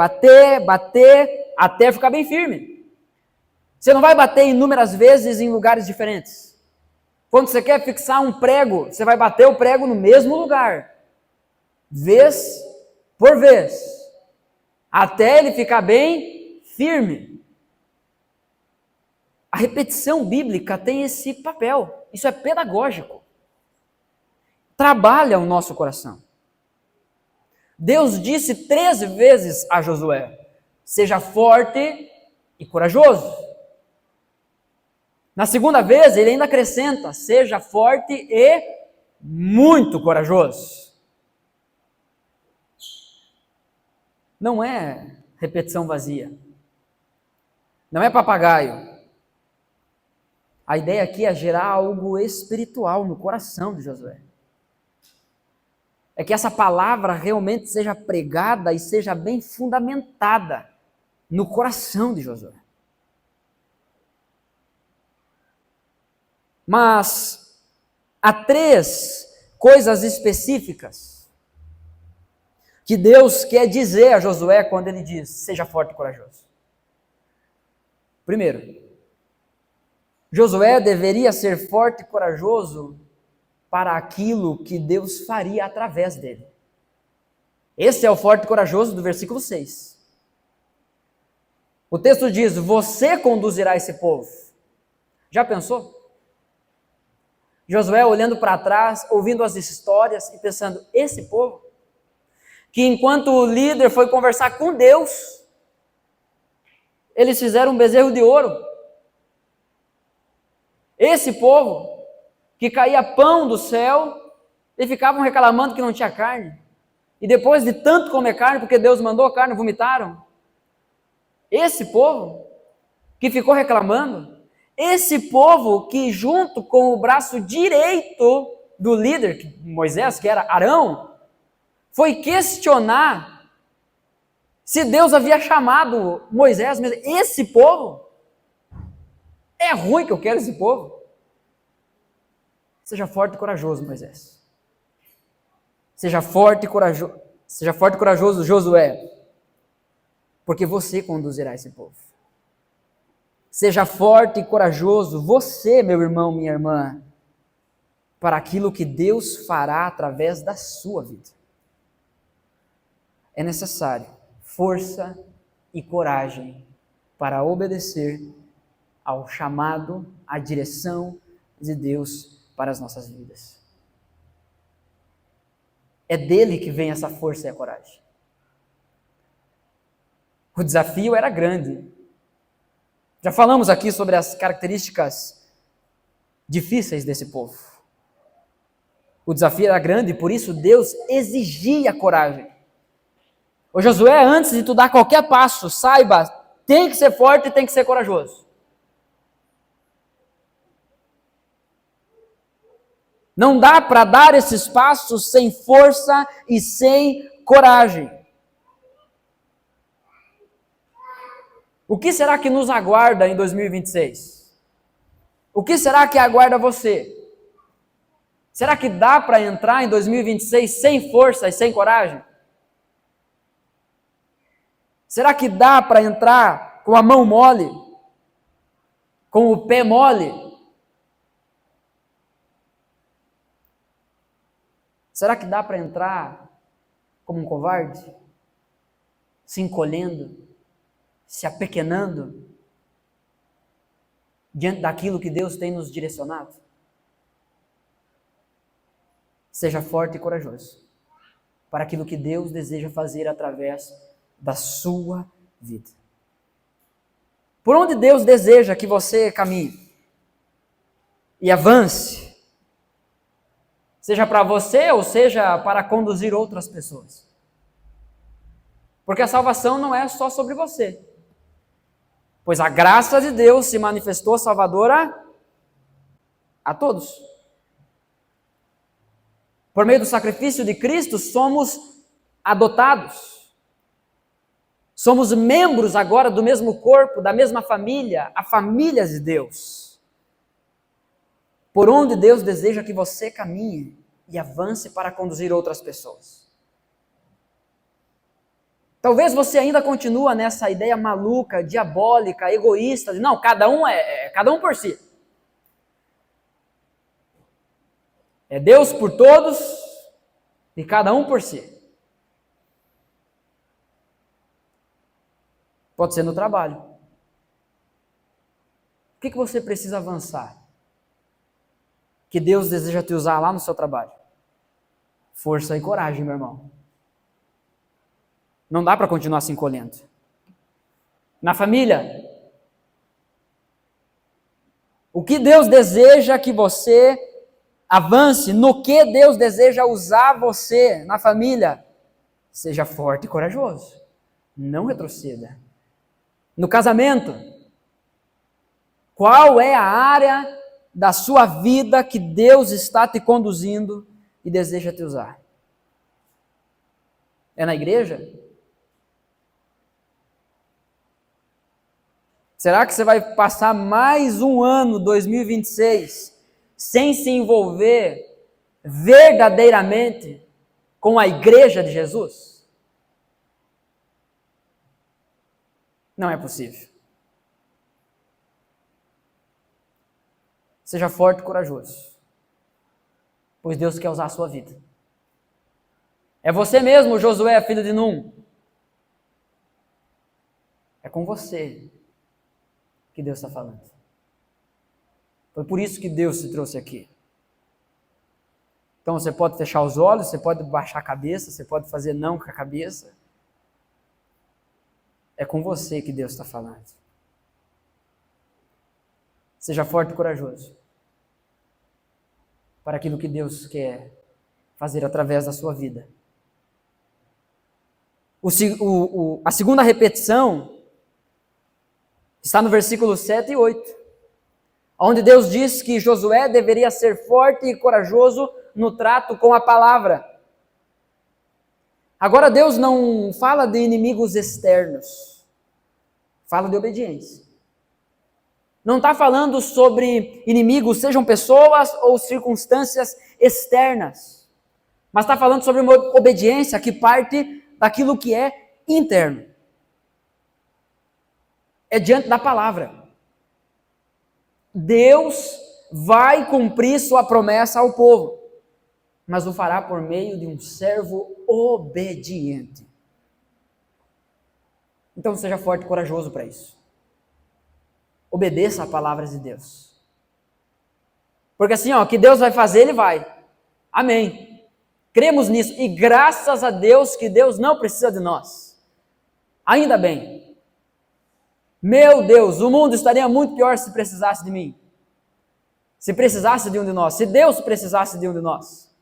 até ficar bem firme. Você não vai bater inúmeras vezes em lugares diferentes. Quando você quer fixar um prego, você vai bater o prego no mesmo lugar, vez por vez, até ele ficar bem firme. A repetição bíblica tem esse papel, isso é pedagógico. Trabalha o nosso coração. Deus disse 13 vezes a Josué: seja forte e corajoso. Na segunda vez, ele ainda acrescenta: seja forte e muito corajoso. Não é repetição vazia. Não é papagaio. A ideia aqui é gerar algo espiritual no coração de Josué. É que essa palavra realmente seja pregada e seja bem fundamentada no coração de Josué. Mas há 3 coisas específicas que Deus quer dizer a Josué quando ele diz: seja forte e corajoso. Primeiro, Josué deveria ser forte e corajoso para aquilo que Deus faria através dele. Esse é o forte e corajoso do versículo 6. O texto diz: você conduzirá esse povo. Já pensou? Josué olhando para trás, ouvindo as histórias e pensando, esse povo, que enquanto o líder foi conversar com Deus, eles fizeram um bezerro de ouro. Esse povo, que caía pão do céu, e ficavam reclamando que não tinha carne. E depois de tanto comer carne, porque Deus mandou a carne, vomitaram. Esse povo, que ficou reclamando, esse povo que junto com o braço direito do líder, Moisés, que era Arão, foi questionar se Deus havia chamado Moisés mesmo. Esse povo, é ruim que eu quero esse povo. Seja forte e corajoso, Moisés. Seja forte e corajoso, Josué, porque você conduzirá esse povo. Seja forte e corajoso, você, meu irmão, minha irmã, para aquilo que Deus fará através da sua vida. É necessário força e coragem para obedecer ao chamado, à direção de Deus para as nossas vidas. É dele que vem essa força e a coragem. O desafio era grande. Já falamos aqui sobre as características difíceis desse povo. O desafio era grande, por isso Deus exigia coragem. Ô Josué, antes de tu dar qualquer passo, saiba, tem que ser forte e tem que ser corajoso. Não dá para dar esses passos sem força e sem coragem. O que será que nos aguarda em 2026? O que será que aguarda você? Será que dá para entrar em 2026 sem força e sem coragem? Será que dá para entrar com a mão mole? Com o pé mole? Será que dá para entrar como um covarde? Se encolhendo? Se apequenando? Diante daquilo que Deus tem nos direcionado? Seja forte e corajoso para aquilo que Deus deseja fazer através da sua vida. Por onde Deus deseja que você caminhe e avance, seja para você ou seja para conduzir outras pessoas. Porque a salvação não é só sobre você, pois a graça de Deus se manifestou salvadora a todos. Por meio do sacrifício de Cristo, somos adotados. Somos membros agora do mesmo corpo, da mesma família, a família de Deus. Por onde Deus deseja que você caminhe e avance para conduzir outras pessoas. Talvez você ainda continue nessa ideia maluca, diabólica, egoísta, de não, cada um por si. É Deus por todos e cada um por si. Pode ser no trabalho. O que você precisa avançar? Que Deus deseja te usar lá no seu trabalho? Força e coragem, meu irmão. Não dá para continuar se encolhendo. Na família, o que Deus deseja que você avance, no que Deus deseja usar você na família, seja forte e corajoso. Não retroceda. No casamento, qual é a área da sua vida que Deus está te conduzindo e deseja te usar? É na igreja? Será que você vai passar mais um ano, 2026, sem se envolver verdadeiramente com a igreja de Jesus? Não é possível. Seja forte e corajoso, pois Deus quer usar a sua vida. É você mesmo, Josué, filho de Num. É com você que Deus está falando. Foi por isso que Deus te trouxe aqui. Então você pode fechar os olhos, você pode baixar a cabeça, você pode fazer não com a cabeça. É com você que Deus está falando. Seja forte e corajoso para aquilo que Deus quer fazer através da sua vida. A segunda repetição está no versículo 7 e 8, onde Deus diz que Josué deveria ser forte e corajoso no trato com a palavra. Agora Deus não fala de inimigos externos, fala de obediência. Não está falando sobre inimigos, sejam pessoas ou circunstâncias externas, mas está falando sobre uma obediência que parte daquilo que é interno. É diante da palavra. Deus vai cumprir sua promessa ao povo, mas o fará por meio de um servo obediente. Então seja forte e corajoso para isso. Obedeça a palavra de Deus. Porque assim, que Deus vai fazer, Ele vai. Amém. Cremos nisso. E graças a Deus que Deus não precisa de nós. Ainda bem. Meu Deus, o mundo estaria muito pior se precisasse de mim. Se precisasse de um de nós. Se Deus precisasse de um de nós.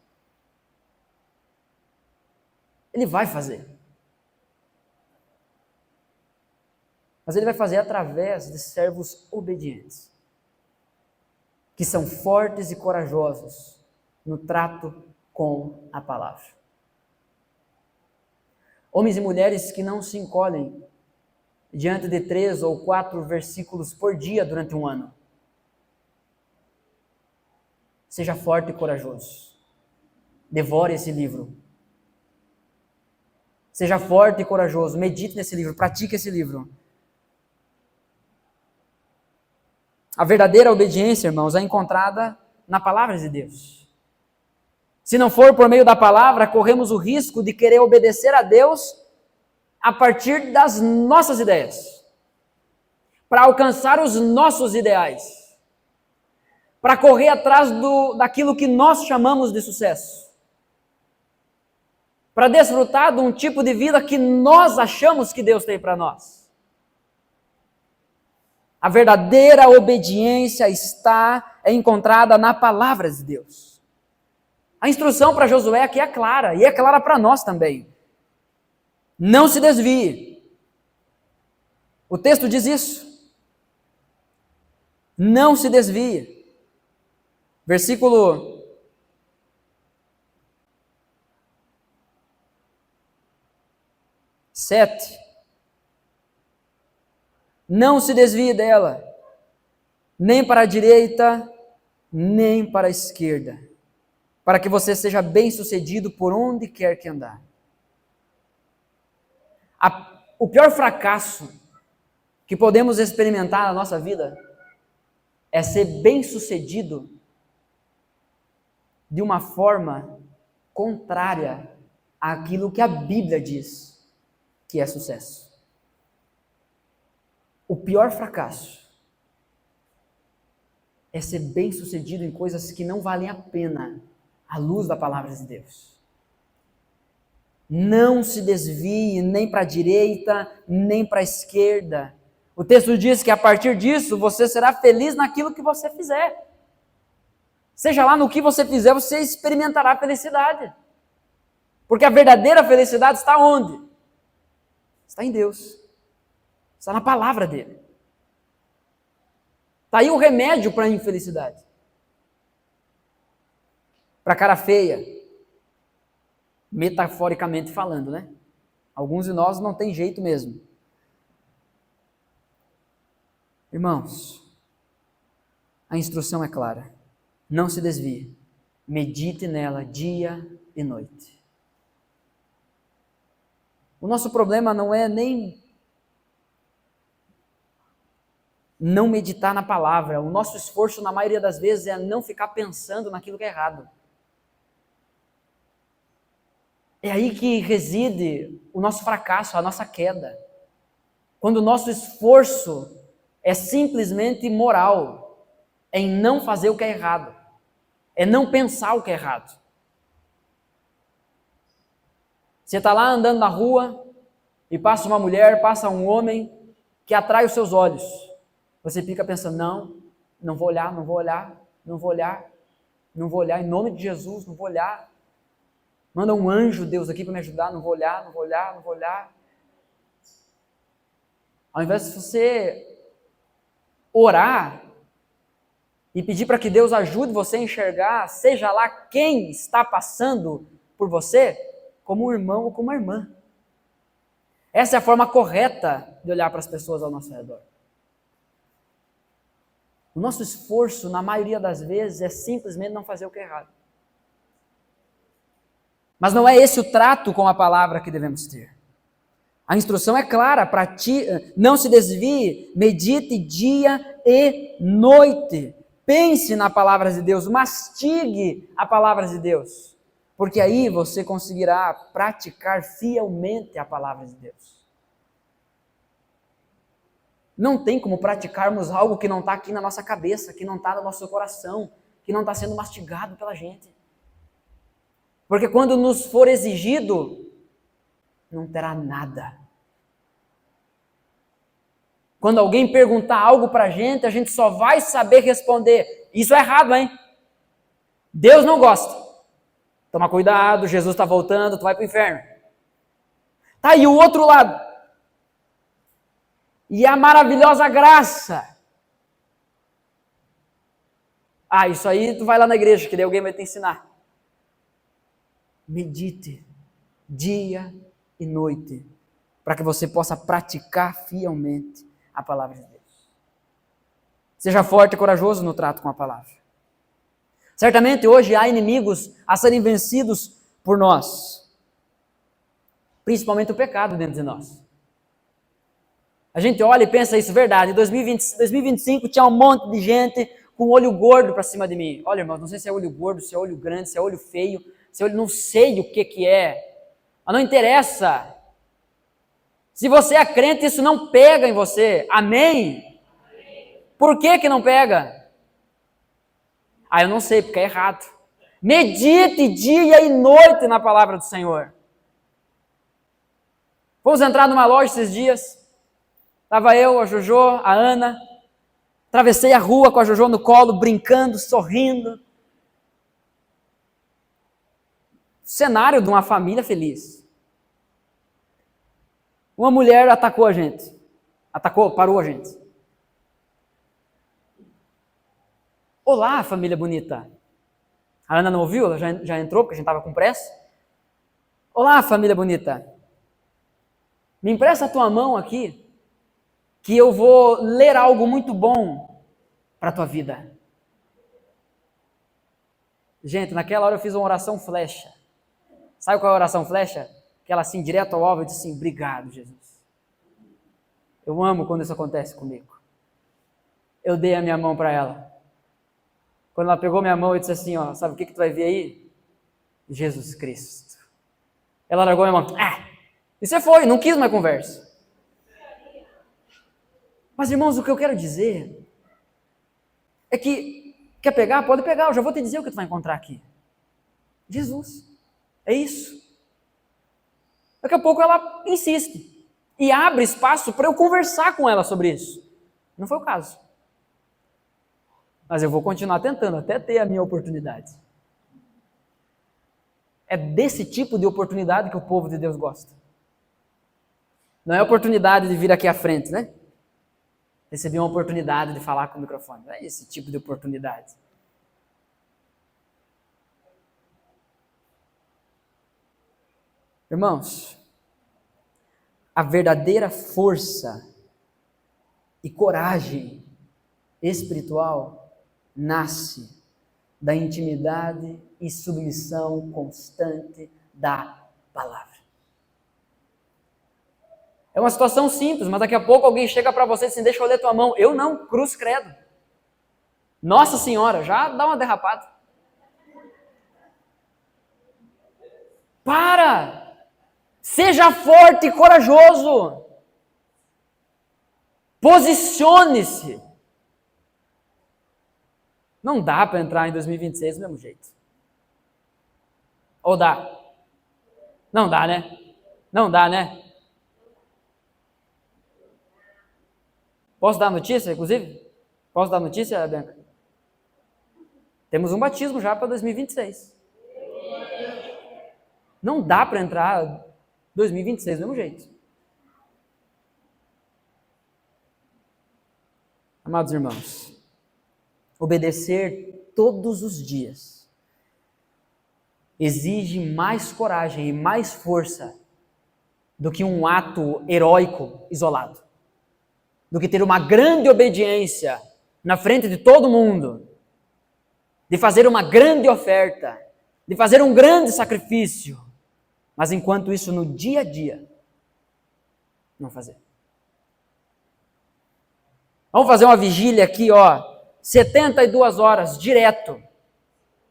Ele vai fazer. Mas Ele vai fazer através de servos obedientes, que são fortes e corajosos no trato com a palavra. Homens e mulheres que não se encolhem diante de 3 ou 4 versículos por dia durante um ano. Seja forte e corajoso. Devore esse livro. Seja forte e corajoso. Medite nesse livro. Pratique esse livro. A verdadeira obediência, irmãos, é encontrada na palavra de Deus. Se não for por meio da palavra, corremos o risco de querer obedecer a Deus a partir das nossas ideias, para alcançar os nossos ideais, para correr atrás daquilo que nós chamamos de sucesso, para desfrutar de um tipo de vida que nós achamos que Deus tem para nós. A verdadeira obediência é encontrada na palavra de Deus. A instrução para Josué aqui é clara, e é clara para nós também. Não se desvie. O texto diz isso. Não se desvie. Versículo 7. Não se desvie dela, nem para a direita, nem para a esquerda, para que você seja bem-sucedido por onde quer que andar. O pior fracasso que podemos experimentar na nossa vida é ser bem-sucedido de uma forma contrária àquilo que a Bíblia diz que é sucesso. O pior fracasso é ser bem-sucedido em coisas que não valem a pena à luz da palavra de Deus. Não se desvie nem para a direita, nem para a esquerda. O texto diz que a partir disso você será feliz naquilo que você fizer. Seja lá no que você fizer, você experimentará felicidade. Porque a verdadeira felicidade está onde? Está em Deus. Está na palavra dele. Está aí o remédio para a infelicidade. Para a cara feia. Metaforicamente falando, né? Alguns de nós não tem jeito mesmo. Irmãos, a instrução é clara. Não se desvie. Medite nela dia e noite. O nosso problema não é nem não meditar na palavra. O nosso esforço, na maioria das vezes, é não ficar pensando naquilo que é errado. É aí que reside o nosso fracasso, a nossa queda. Quando o nosso esforço é simplesmente moral, é em não fazer o que é errado, é não pensar o que é errado. Você está lá andando na rua e passa uma mulher, passa um homem que atrai os seus olhos. Você fica pensando, não vou olhar, não vou olhar, não vou olhar, não vou olhar, em nome de Jesus, não vou olhar. Manda um anjo, Deus, aqui para me ajudar, não vou olhar, não vou olhar, não vou olhar. Ao invés de você orar e pedir para que Deus ajude você a enxergar, seja lá quem está passando por você, como um irmão ou como uma irmã. Essa é a forma correta de olhar para as pessoas ao nosso redor. O nosso esforço, na maioria das vezes, é simplesmente não fazer o que é errado. Mas não é esse o trato com a palavra que devemos ter. A instrução é clara, não se desvie, medite dia e noite. Pense na palavra de Deus, mastigue a palavra de Deus, porque aí você conseguirá praticar fielmente a palavra de Deus. Não tem como praticarmos algo que não está aqui na nossa cabeça, que não está no nosso coração, que não está sendo mastigado pela gente. Porque quando nos for exigido, não terá nada. Quando alguém perguntar algo para a gente só vai saber responder, isso é errado, hein? Deus não gosta. Toma cuidado, Jesus está voltando, tu vai para o inferno. Tá, e o outro lado? E a maravilhosa graça? Ah, isso aí tu vai lá na igreja, que daí alguém vai te ensinar. Medite dia e noite, para que você possa praticar fielmente a palavra de Deus. Seja forte e corajoso no trato com a palavra. Certamente hoje há inimigos a serem vencidos por nós, principalmente o pecado dentro de nós. A gente olha e pensa isso, verdade, em 2025 tinha um monte de gente com olho gordo para cima de mim. Olha, irmãos, não sei se é olho gordo, se é olho grande, se é olho feio, se é olho, não sei o que é, mas não interessa. Se você é crente, isso não pega em você. Amém? Por que não pega? Ah, eu não sei, porque é errado. Medite dia e noite na palavra do Senhor. Vamos entrar numa loja esses dias. Estava eu, a Jojo, a Ana. Atravessei a rua com a Jojo no colo, brincando, sorrindo. Cenário de uma família feliz. Uma mulher atacou a gente. Parou a gente. Olá, família bonita. A Ana não ouviu? Ela já entrou, porque a gente estava com pressa. Olá, família bonita. Me empresta a tua mão aqui, que eu vou ler algo muito bom para a tua vida. Gente, naquela hora eu fiz uma oração flecha. Sabe qual é a oração flecha? Aquela assim, direto ao alvo, eu disse assim, obrigado, Jesus. Eu amo quando isso acontece comigo. Eu dei a minha mão para ela. Quando ela pegou minha mão, eu disse assim, ó, sabe o que tu vai ver aí? Jesus Cristo. Ela largou minha mão. E você foi, não quis mais conversa. Mas, irmãos, o que eu quero dizer é que, quer pegar? Pode pegar, eu já vou te dizer o que tu vai encontrar aqui. Jesus. É isso. Daqui a pouco ela insiste e abre espaço para eu conversar com ela sobre isso. Não foi o caso. Mas eu vou continuar tentando até ter a minha oportunidade. É desse tipo de oportunidade que o povo de Deus gosta. Não é a oportunidade de vir aqui à frente, né? Receber uma oportunidade de falar com o microfone. Não é esse tipo de oportunidade. Irmãos, a verdadeira força e coragem espiritual nasce da intimidade e submissão constante da palavra. É uma situação simples, mas daqui a pouco alguém chega para você e diz assim, deixa eu ler tua mão. Eu não, cruz credo. Nossa Senhora, já dá uma derrapada. Para! Seja forte e corajoso. Posicione-se. Não dá para entrar em 2026 do mesmo jeito. Ou dá? Não dá, né? Não dá, né? Posso dar notícia, inclusive? Posso dar notícia, Bianca? Temos um batismo já para 2026. Não dá para entrar 2026 do mesmo jeito. Amados irmãos, obedecer todos os dias exige mais coragem e mais força do que um ato heróico isolado, do que ter uma grande obediência na frente de todo mundo, de fazer uma grande oferta, de fazer um grande sacrifício, mas enquanto isso no dia a dia, não fazer. Vamos fazer uma vigília aqui, 72 horas, direto,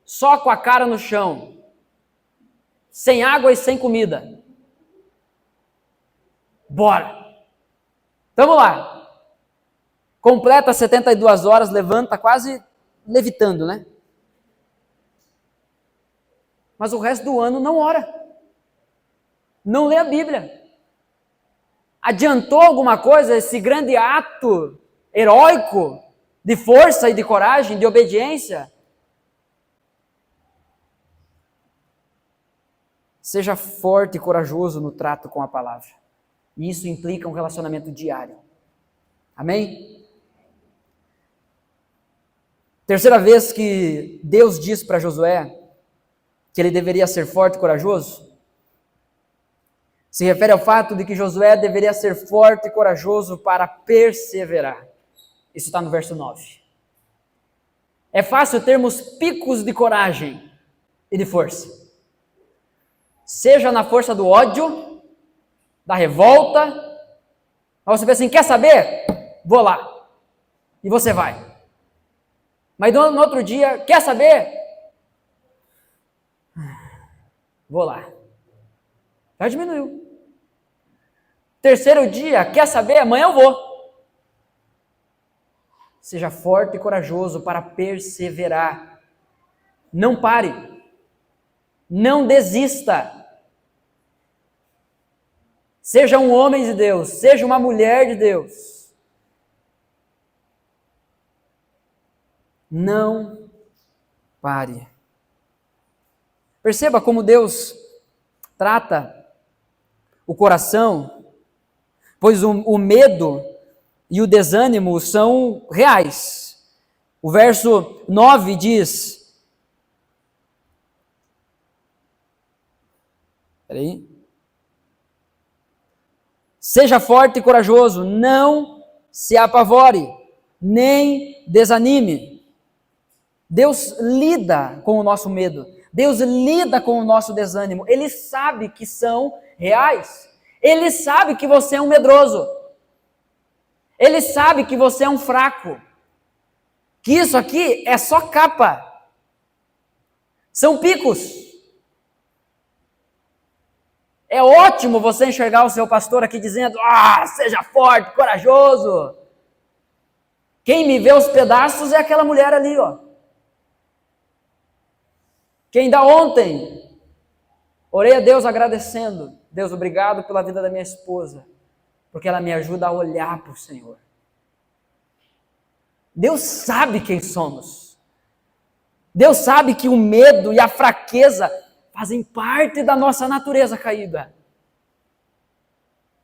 só com a cara no chão, sem água e sem comida. Bora! Vamos lá. Completa 72 horas, levanta quase levitando, né? Mas o resto do ano não ora. Não lê a Bíblia. Adiantou alguma coisa esse grande ato heróico de força e de coragem, de obediência? Seja forte e corajoso no trato com a palavra. E isso implica um relacionamento diário. Amém? Terceira vez que Deus diz para Josué que ele deveria ser forte e corajoso, se refere ao fato de que Josué deveria ser forte e corajoso para perseverar. Isso está no verso 9. É fácil termos picos de coragem e de força. Seja na força do ódio, da revolta, mas você pensa assim, quer saber? Vou lá. E você vai. Mas no outro dia, quer saber? Vou lá. Já diminuiu. Terceiro dia, quer saber? Amanhã eu vou. Seja forte e corajoso para perseverar. Não pare. Não desista. Seja um homem de Deus, seja uma mulher de Deus. Não pare. Perceba como Deus trata o coração, pois o medo e o desânimo são reais. O verso 9 diz... Peraí. Seja forte e corajoso, não se apavore, nem desanime. Deus lida com o nosso medo. Deus lida com o nosso desânimo. Ele sabe que são reais. Ele sabe que você é um medroso. Ele sabe que você é um fraco. Que isso aqui é só capa. São picos. É ótimo você enxergar o seu pastor aqui dizendo, seja forte, corajoso. Quem me vê os pedaços é aquela mulher ali, Que ainda ontem, orei a Deus agradecendo. Deus, obrigado pela vida da minha esposa, porque ela me ajuda a olhar para o Senhor. Deus sabe quem somos. Deus sabe que o medo e a fraqueza fazem parte da nossa natureza caída.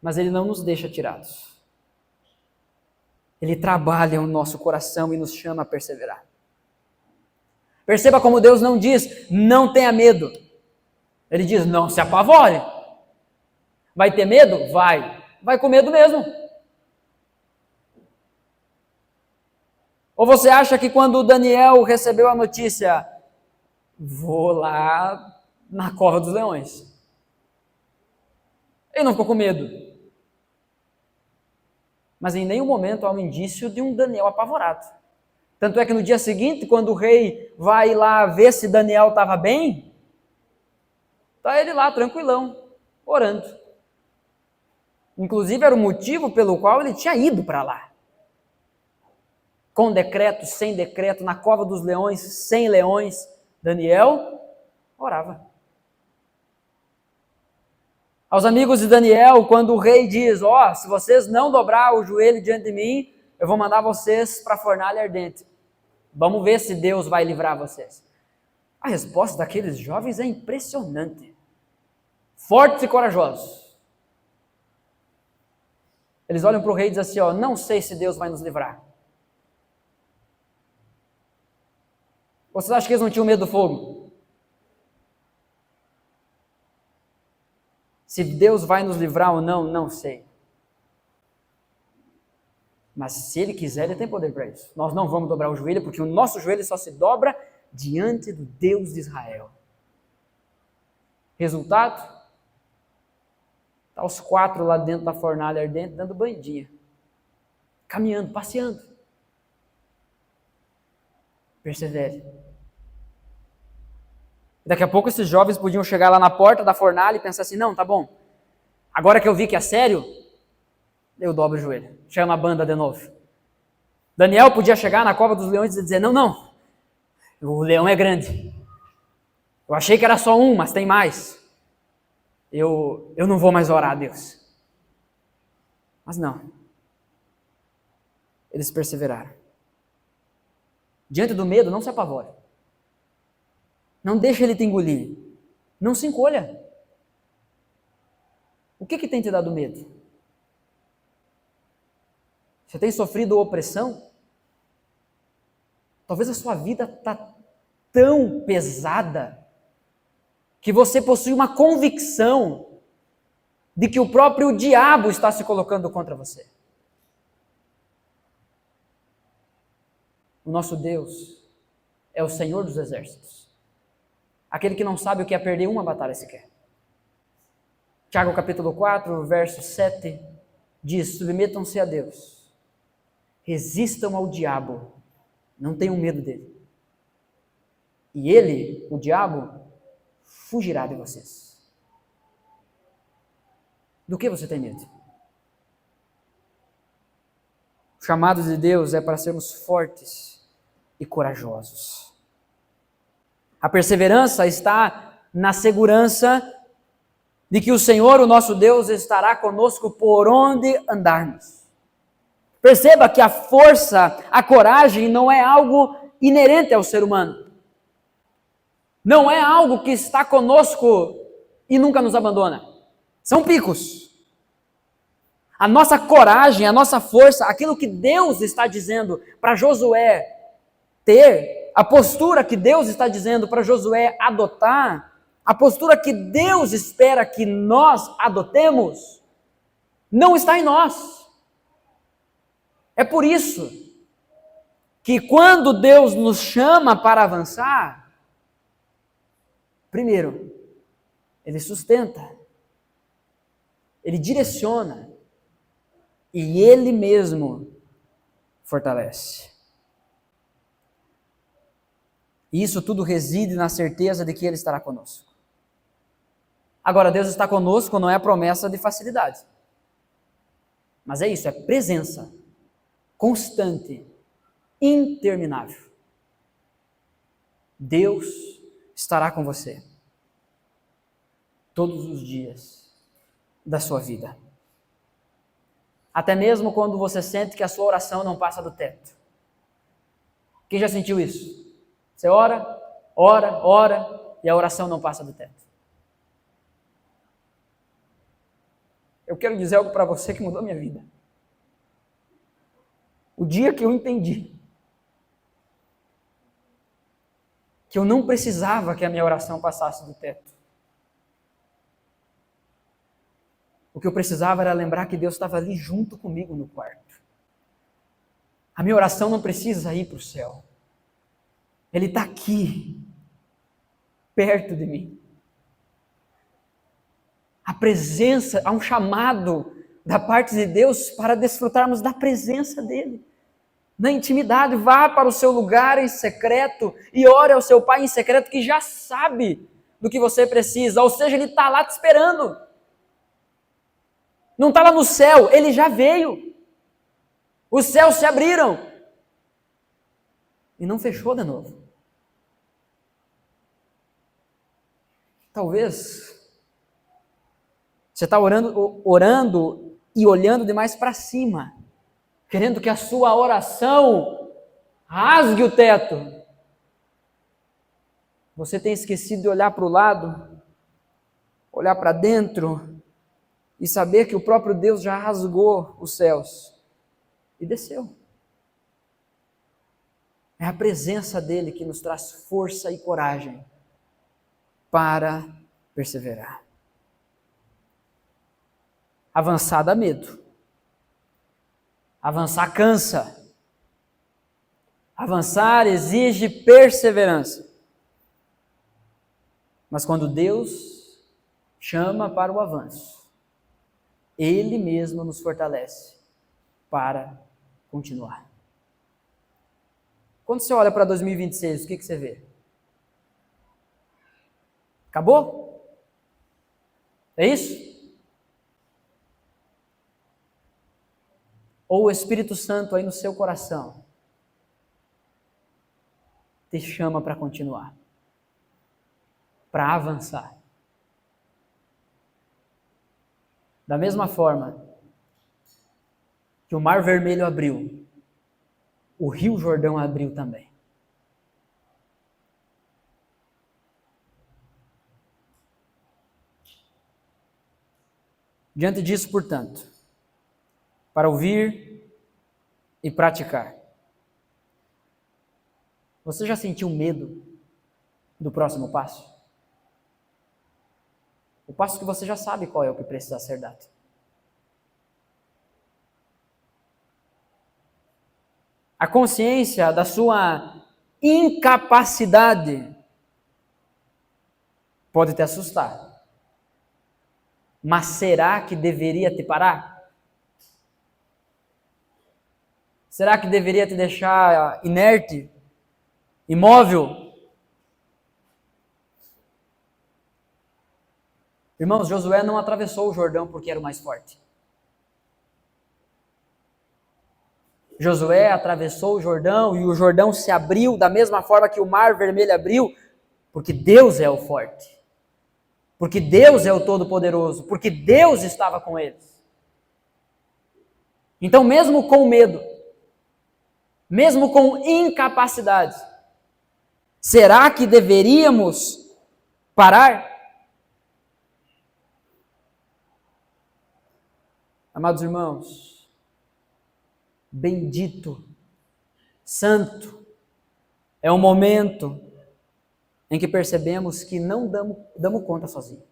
Mas Ele não nos deixa tirados. Ele trabalha o nosso coração e nos chama a perseverar. Perceba como Deus não diz, não tenha medo. Ele diz, não se apavore. Vai ter medo? Vai. Vai com medo mesmo. Ou você acha que quando Daniel recebeu a notícia, vou lá na cova dos leões, ele não ficou com medo? Mas em nenhum momento há um indício de um Daniel apavorado. Tanto é que no dia seguinte, quando o rei vai lá ver se Daniel estava bem, está ele lá, tranquilão, orando. Inclusive era o motivo pelo qual ele tinha ido para lá. Com decreto, sem decreto, na cova dos leões, sem leões, Daniel orava. Aos amigos de Daniel, quando o rei diz, se vocês não dobrar o joelho diante de mim, eu vou mandar vocês para a fornalha ardente. Vamos ver se Deus vai livrar vocês. A resposta daqueles jovens é impressionante. Fortes e corajosos. Eles olham para o rei e dizem assim, não sei se Deus vai nos livrar. Vocês acham que eles não tinham medo do fogo? Se Deus vai nos livrar ou não, não sei. Mas se Ele quiser, Ele tem poder para isso. Nós não vamos dobrar o joelho, porque o nosso joelho só se dobra diante do Deus de Israel. Resultado? Está os 4 lá dentro da fornalha ardente, dando bandinha. Caminhando, passeando. Persevere. Daqui a pouco esses jovens podiam chegar lá na porta da fornalha e pensar assim, não, tá bom, agora que eu vi que é sério, eu dobro o joelho, chama a banda de novo. Daniel podia chegar na cova dos leões e dizer, não, o leão é grande, eu achei que era só um, mas tem mais, eu não vou mais orar a Deus. Mas não, eles perseveraram. Diante do medo, não se apavore. Não deixe ele te engolir. Não se encolha. O que tem te dado medo? Você tem sofrido opressão? Talvez a sua vida está tão pesada que você possui uma convicção de que o próprio diabo está se colocando contra você. O nosso Deus é o Senhor dos exércitos. Aquele que não sabe o que é perder uma batalha sequer. Tiago capítulo 4, verso 7, diz, submetam-se a Deus, resistam ao diabo, não tenham medo dele. E ele, o diabo, fugirá de vocês. Do que você tem medo? O chamado de Deus é para sermos fortes e corajosos. A perseverança está na segurança de que o Senhor, o nosso Deus, estará conosco por onde andarmos. Perceba que a força, a coragem não é algo inerente ao ser humano. Não é algo que está conosco e nunca nos abandona. São picos. A nossa coragem, a nossa força, aquilo que Deus está dizendo para Josué ter, a postura que Deus está dizendo para Josué adotar, a postura que Deus espera que nós adotemos, não está em nós. É por isso que quando Deus nos chama para avançar, primeiro, Ele sustenta, Ele direciona e Ele mesmo fortalece. E isso tudo reside na certeza de que Ele estará conosco. Agora, Deus está conosco não é a promessa de facilidade. Mas é isso, é presença constante, interminável. Deus estará com você todos os dias da sua vida. Até mesmo quando você sente que a sua oração não passa do teto. Quem já sentiu isso? Você ora e a oração não passa do teto. Eu quero dizer algo para você que mudou a minha vida. O dia que eu entendi que eu não precisava que a minha oração passasse do teto. O que eu precisava era lembrar que Deus estava ali junto comigo no quarto. A minha oração não precisa ir para o céu. Ele está aqui, perto de mim. A presença, há um chamado da parte de Deus para desfrutarmos da presença dEle. Na intimidade, vá para o seu lugar em secreto e ore ao seu Pai em secreto, que já sabe do que você precisa, ou seja, Ele está lá te esperando. Não está lá no céu, Ele já veio. Os céus se abriram e não fechou de novo. Talvez você está orando e olhando demais para cima, querendo que a sua oração rasgue o teto. Você tem esquecido de olhar para o lado, olhar para dentro e saber que o próprio Deus já rasgou os céus e desceu. É a presença dele que nos traz força e coragem para perseverar. Avançar dá medo. Avançar cansa. Avançar exige perseverança. Mas quando Deus chama para o avanço, Ele mesmo nos fortalece para continuar. Quando você olha para 2026, o que você vê? Acabou? É isso? Ou o Espírito Santo aí no seu coração te chama para continuar, para avançar. Da mesma forma que o Mar Vermelho abriu, o Rio Jordão abriu também. Diante disso, portanto, para ouvir e praticar, você já sentiu medo do próximo passo? O passo que você já sabe qual é o que precisa ser dado. A consciência da sua incapacidade pode te assustar. Mas será que deveria te parar? Será que deveria te deixar inerte, imóvel? Irmãos, Josué não atravessou o Jordão porque era o mais forte. Josué atravessou o Jordão e o Jordão se abriu da mesma forma que o Mar Vermelho abriu, porque Deus é o forte. Porque Deus é o Todo-Poderoso, porque Deus estava com eles. Então, mesmo com medo, mesmo com incapacidade, será que deveríamos parar? Amados irmãos, bendito, santo, é o momento em que percebemos que não damos conta sozinhos.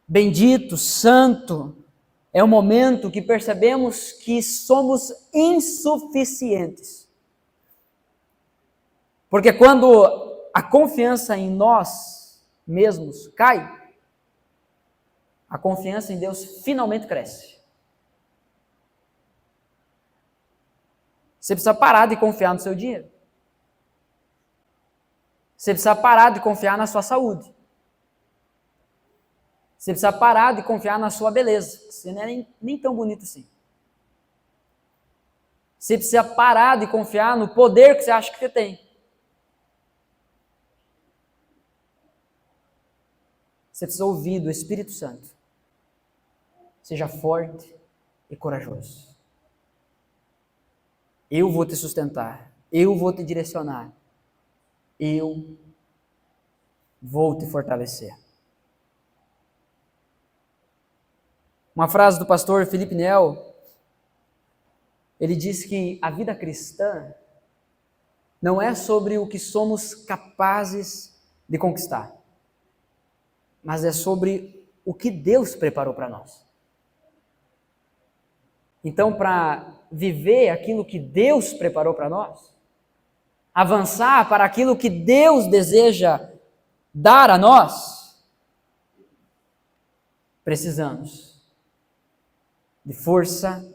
Bendito, santo, é o momento que percebemos que somos insuficientes. Porque quando a confiança em nós mesmos cai, a confiança em Deus finalmente cresce. Você precisa parar de confiar no seu dinheiro. Você precisa parar de confiar na sua saúde. Você precisa parar de confiar na sua beleza. Você não é nem tão bonito assim. Você precisa parar de confiar no poder que você acha que você tem. Você precisa ouvir do Espírito Santo. Seja forte e corajoso. Eu vou te sustentar. Eu vou te direcionar. Eu vou te fortalecer. Uma frase do pastor Felipe Nel, ele diz que a vida cristã não é sobre o que somos capazes de conquistar, mas é sobre o que Deus preparou para nós. Então, para viver aquilo que Deus preparou para nós, avançar para aquilo que Deus deseja dar a nós, precisamos de força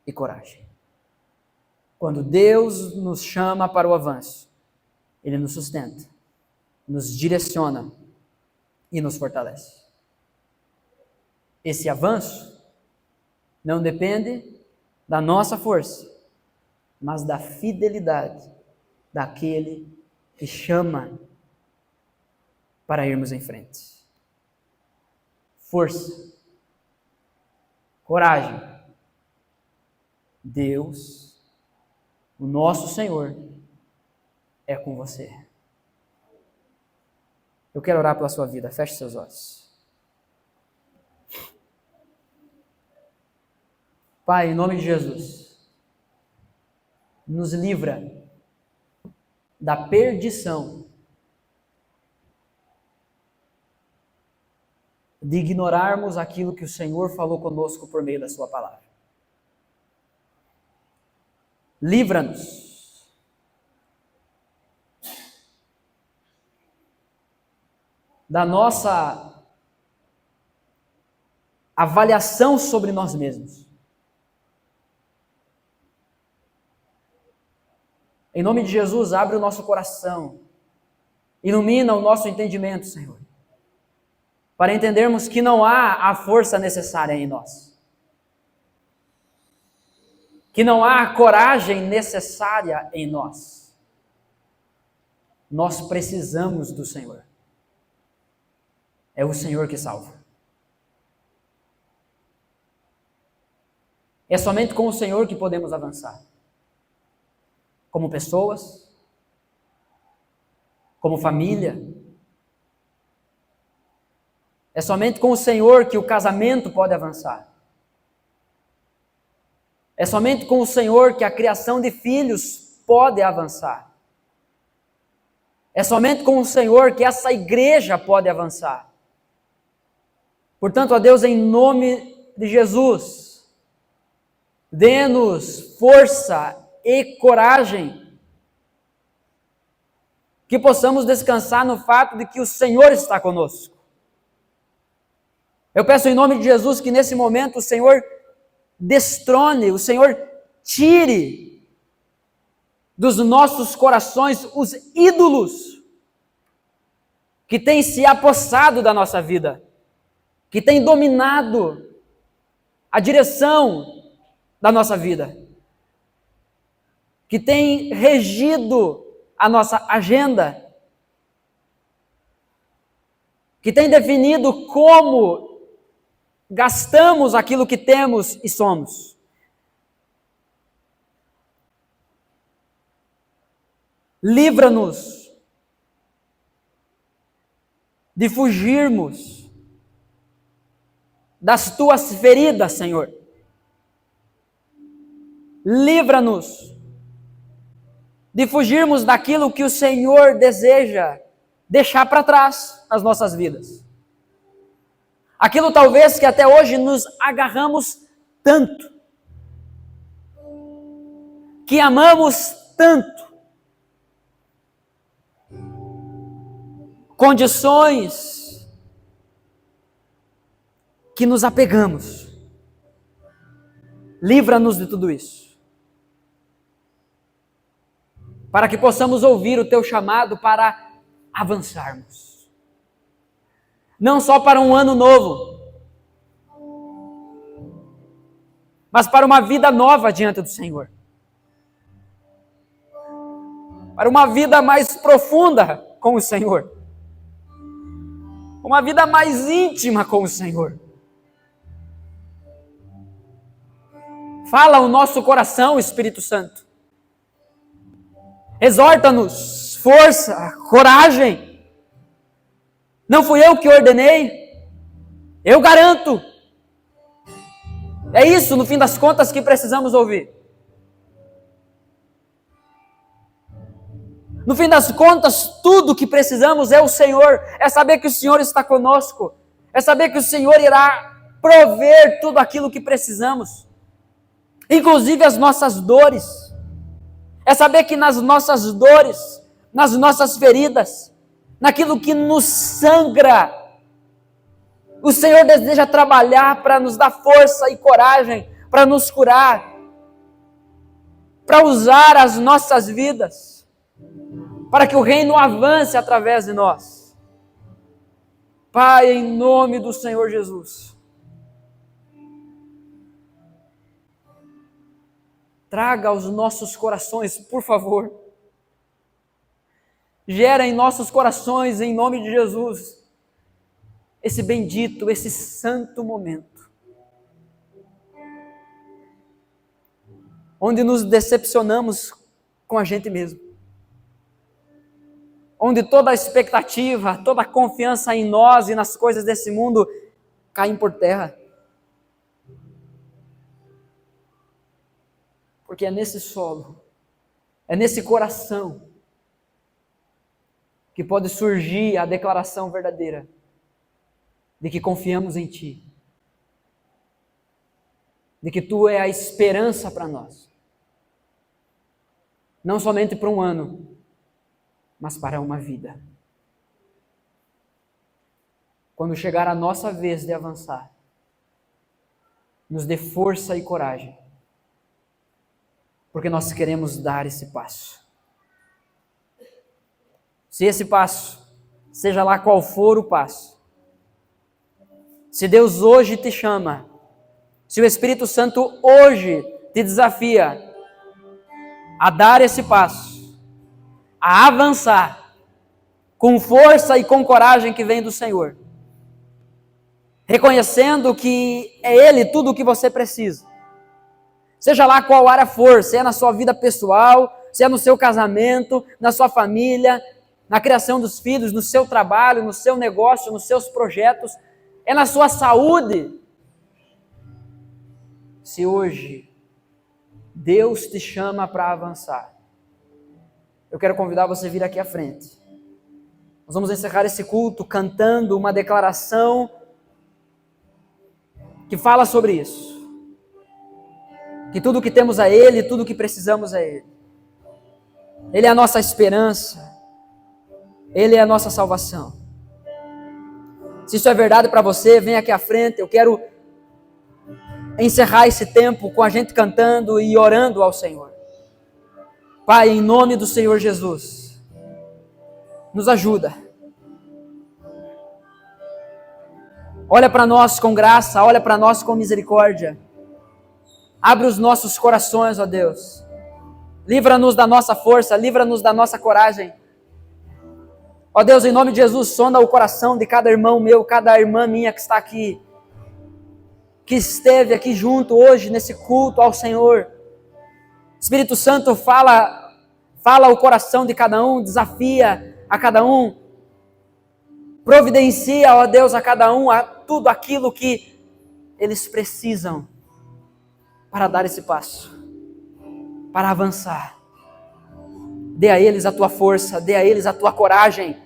e coragem. Quando Deus nos chama para o avanço, Ele nos sustenta, nos direciona e nos fortalece. Esse avanço não depende da nossa força, mas da fidelidade daquele que chama para irmos em frente. Força, coragem. Deus, o nosso Senhor, é com você. Eu quero orar pela sua vida. Feche seus olhos. Pai, em nome de Jesus, nos livra da perdição de ignorarmos aquilo que o Senhor falou conosco por meio da sua palavra. Livra-nos da nossa avaliação sobre nós mesmos. Em nome de Jesus, abre o nosso coração, ilumina o nosso entendimento, Senhor, para entendermos que não há a força necessária em nós, que não há a coragem necessária em nós. Nós precisamos do Senhor. É o Senhor que salva. É somente com o Senhor que podemos avançar. Como pessoas, como família. É somente com o Senhor que o casamento pode avançar. É somente com o Senhor que a criação de filhos pode avançar. É somente com o Senhor que essa igreja pode avançar. Portanto, ó Deus, em nome de Jesus, dê-nos força e coragem, que possamos descansar no fato de que o Senhor está conosco. Eu peço em nome de Jesus que nesse momento o Senhor destrone, o Senhor tire dos nossos corações os ídolos que têm se apossado da nossa vida, que têm dominado a direção da nossa vida, que têm regido a nossa agenda, que têm definido como gastamos aquilo que temos e somos. Livra-nos de fugirmos das tuas feridas, Senhor. Livra-nos de fugirmos daquilo que o Senhor deseja deixar para trás nas nossas vidas. Aquilo talvez que até hoje nos agarramos tanto, que amamos tanto, condições que nos apegamos. Livra-nos de tudo isso, para que possamos ouvir o teu chamado para avançarmos. Não só para um ano novo, mas para uma vida nova diante do Senhor. Para uma vida mais profunda com o Senhor. Uma vida mais íntima com o Senhor. Fala o nosso coração, Espírito Santo. Exorta-nos, força, coragem. Não fui eu que ordenei, eu garanto. É isso, no fim das contas, que precisamos ouvir. No fim das contas, tudo que precisamos é o Senhor, é saber que o Senhor está conosco, é saber que o Senhor irá prover tudo aquilo que precisamos, inclusive as nossas dores. É saber que nas nossas dores, nas nossas feridas, naquilo que nos sangra, O Senhor deseja trabalhar para nos dar força e coragem, para nos curar, para usar as nossas vidas, para que o reino avance através de nós. Pai, em nome do Senhor Jesus, traga aos nossos corações, por favor, gera em nossos corações, em nome de Jesus, esse bendito, esse santo momento, onde nos decepcionamos com a gente mesmo, onde toda a expectativa, toda a confiança em nós e nas coisas desse mundo caem por terra. Porque é nesse solo, é nesse coração, que pode surgir a declaração verdadeira de que confiamos em Ti, de que Tu é a esperança para nós, não somente para um ano, mas para uma vida. Quando chegar a nossa vez de avançar, nos dê força e coragem, porque nós queremos dar esse passo. Se esse passo, seja lá qual for o passo, se Deus hoje te chama, se o Espírito Santo hoje te desafia a dar esse passo, a avançar, com força e com coragem que vem do Senhor, reconhecendo que é Ele tudo o que você precisa, seja lá qual área for, se é na sua vida pessoal, se é no seu casamento, na sua família, na criação dos filhos, no seu trabalho, no seu negócio, nos seus projetos, é na sua saúde. Se hoje Deus te chama para avançar, eu quero convidar você a vir aqui à frente. Nós vamos encerrar esse culto cantando uma declaração que fala sobre isso. Que tudo o que temos a Ele, tudo o que precisamos a Ele. Ele é a nossa esperança. Ele é a nossa salvação. Se isso é verdade para você, vem aqui à frente. Eu quero encerrar esse tempo com a gente cantando e orando ao Senhor. Pai, em nome do Senhor Jesus, nos ajuda. Olha para nós com graça, olha para nós com misericórdia. Abre os nossos corações, ó Deus. Livra-nos da nossa força, livra-nos da nossa coragem. Ó Deus, em nome de Jesus, sonda o coração de cada irmão meu, cada irmã minha que está aqui, que esteve aqui junto hoje nesse culto ao Senhor. Espírito Santo, fala o coração de cada um, desafia a cada um, providencia, ó Deus, a cada um tudo aquilo que eles precisam para dar esse passo, para avançar. Dê a eles a tua força, dê a eles a tua coragem.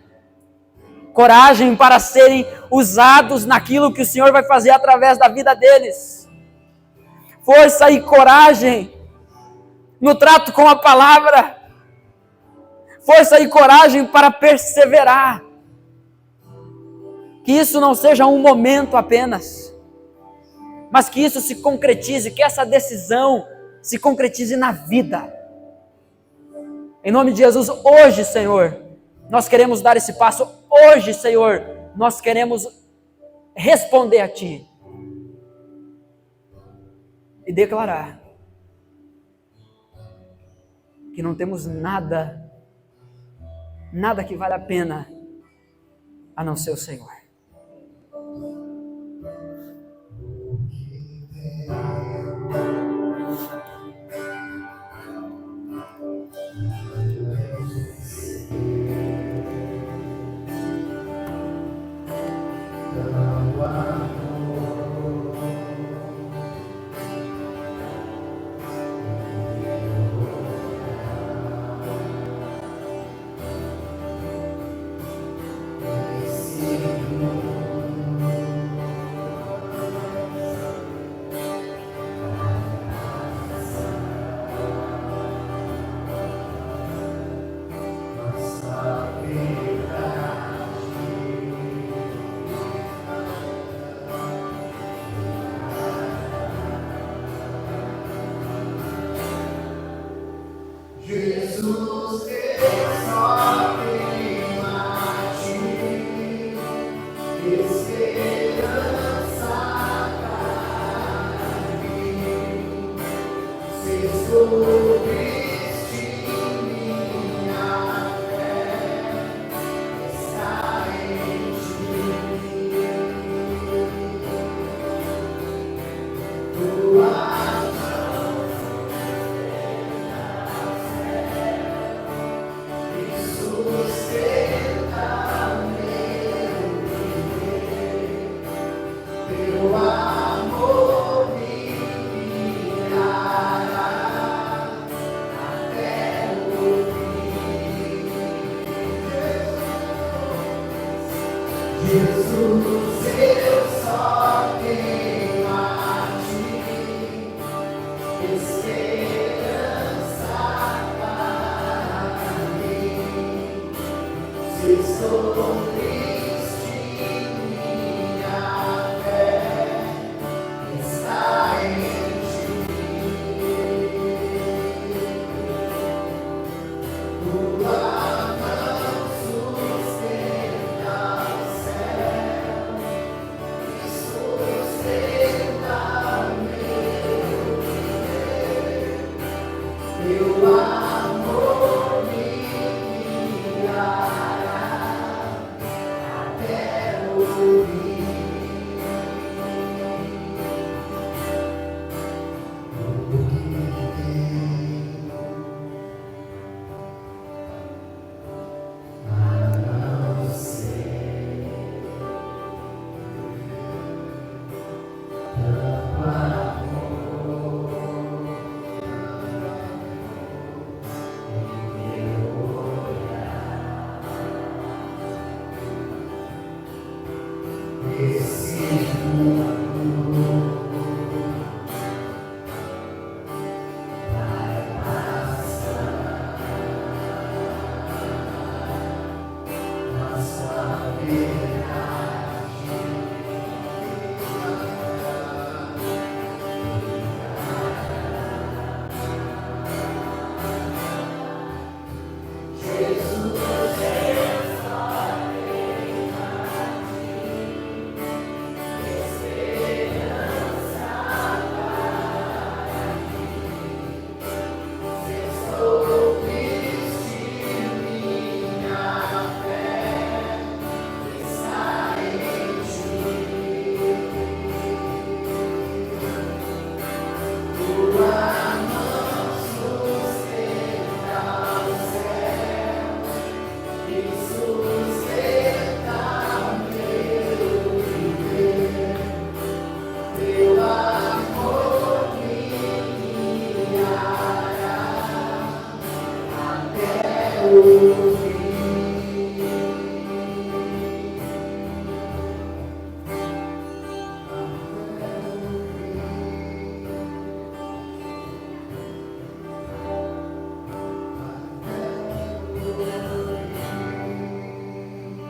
Coragem para serem usados naquilo que o Senhor vai fazer através da vida deles. Força e coragem no trato com a palavra. Força e coragem para perseverar. Que isso não seja um momento apenas, mas que isso se concretize, que essa decisão se concretize na vida. Em nome de Jesus, hoje, Senhor, nós queremos dar esse passo. Hoje, Senhor, nós queremos responder a Ti e declarar que não temos nada que vale a pena a não ser o Senhor. Jesus, eu só tenho a ti, esperança para mim. Se descobriste minha fé, está em ti. Tua Jesus, eu só tenho a ti, esperança para mim. Se sou triste, minha fé está em ti. Tua mão sustenta o céu, sustenta meu viver. Teu amor me guiará até o fim. Oh,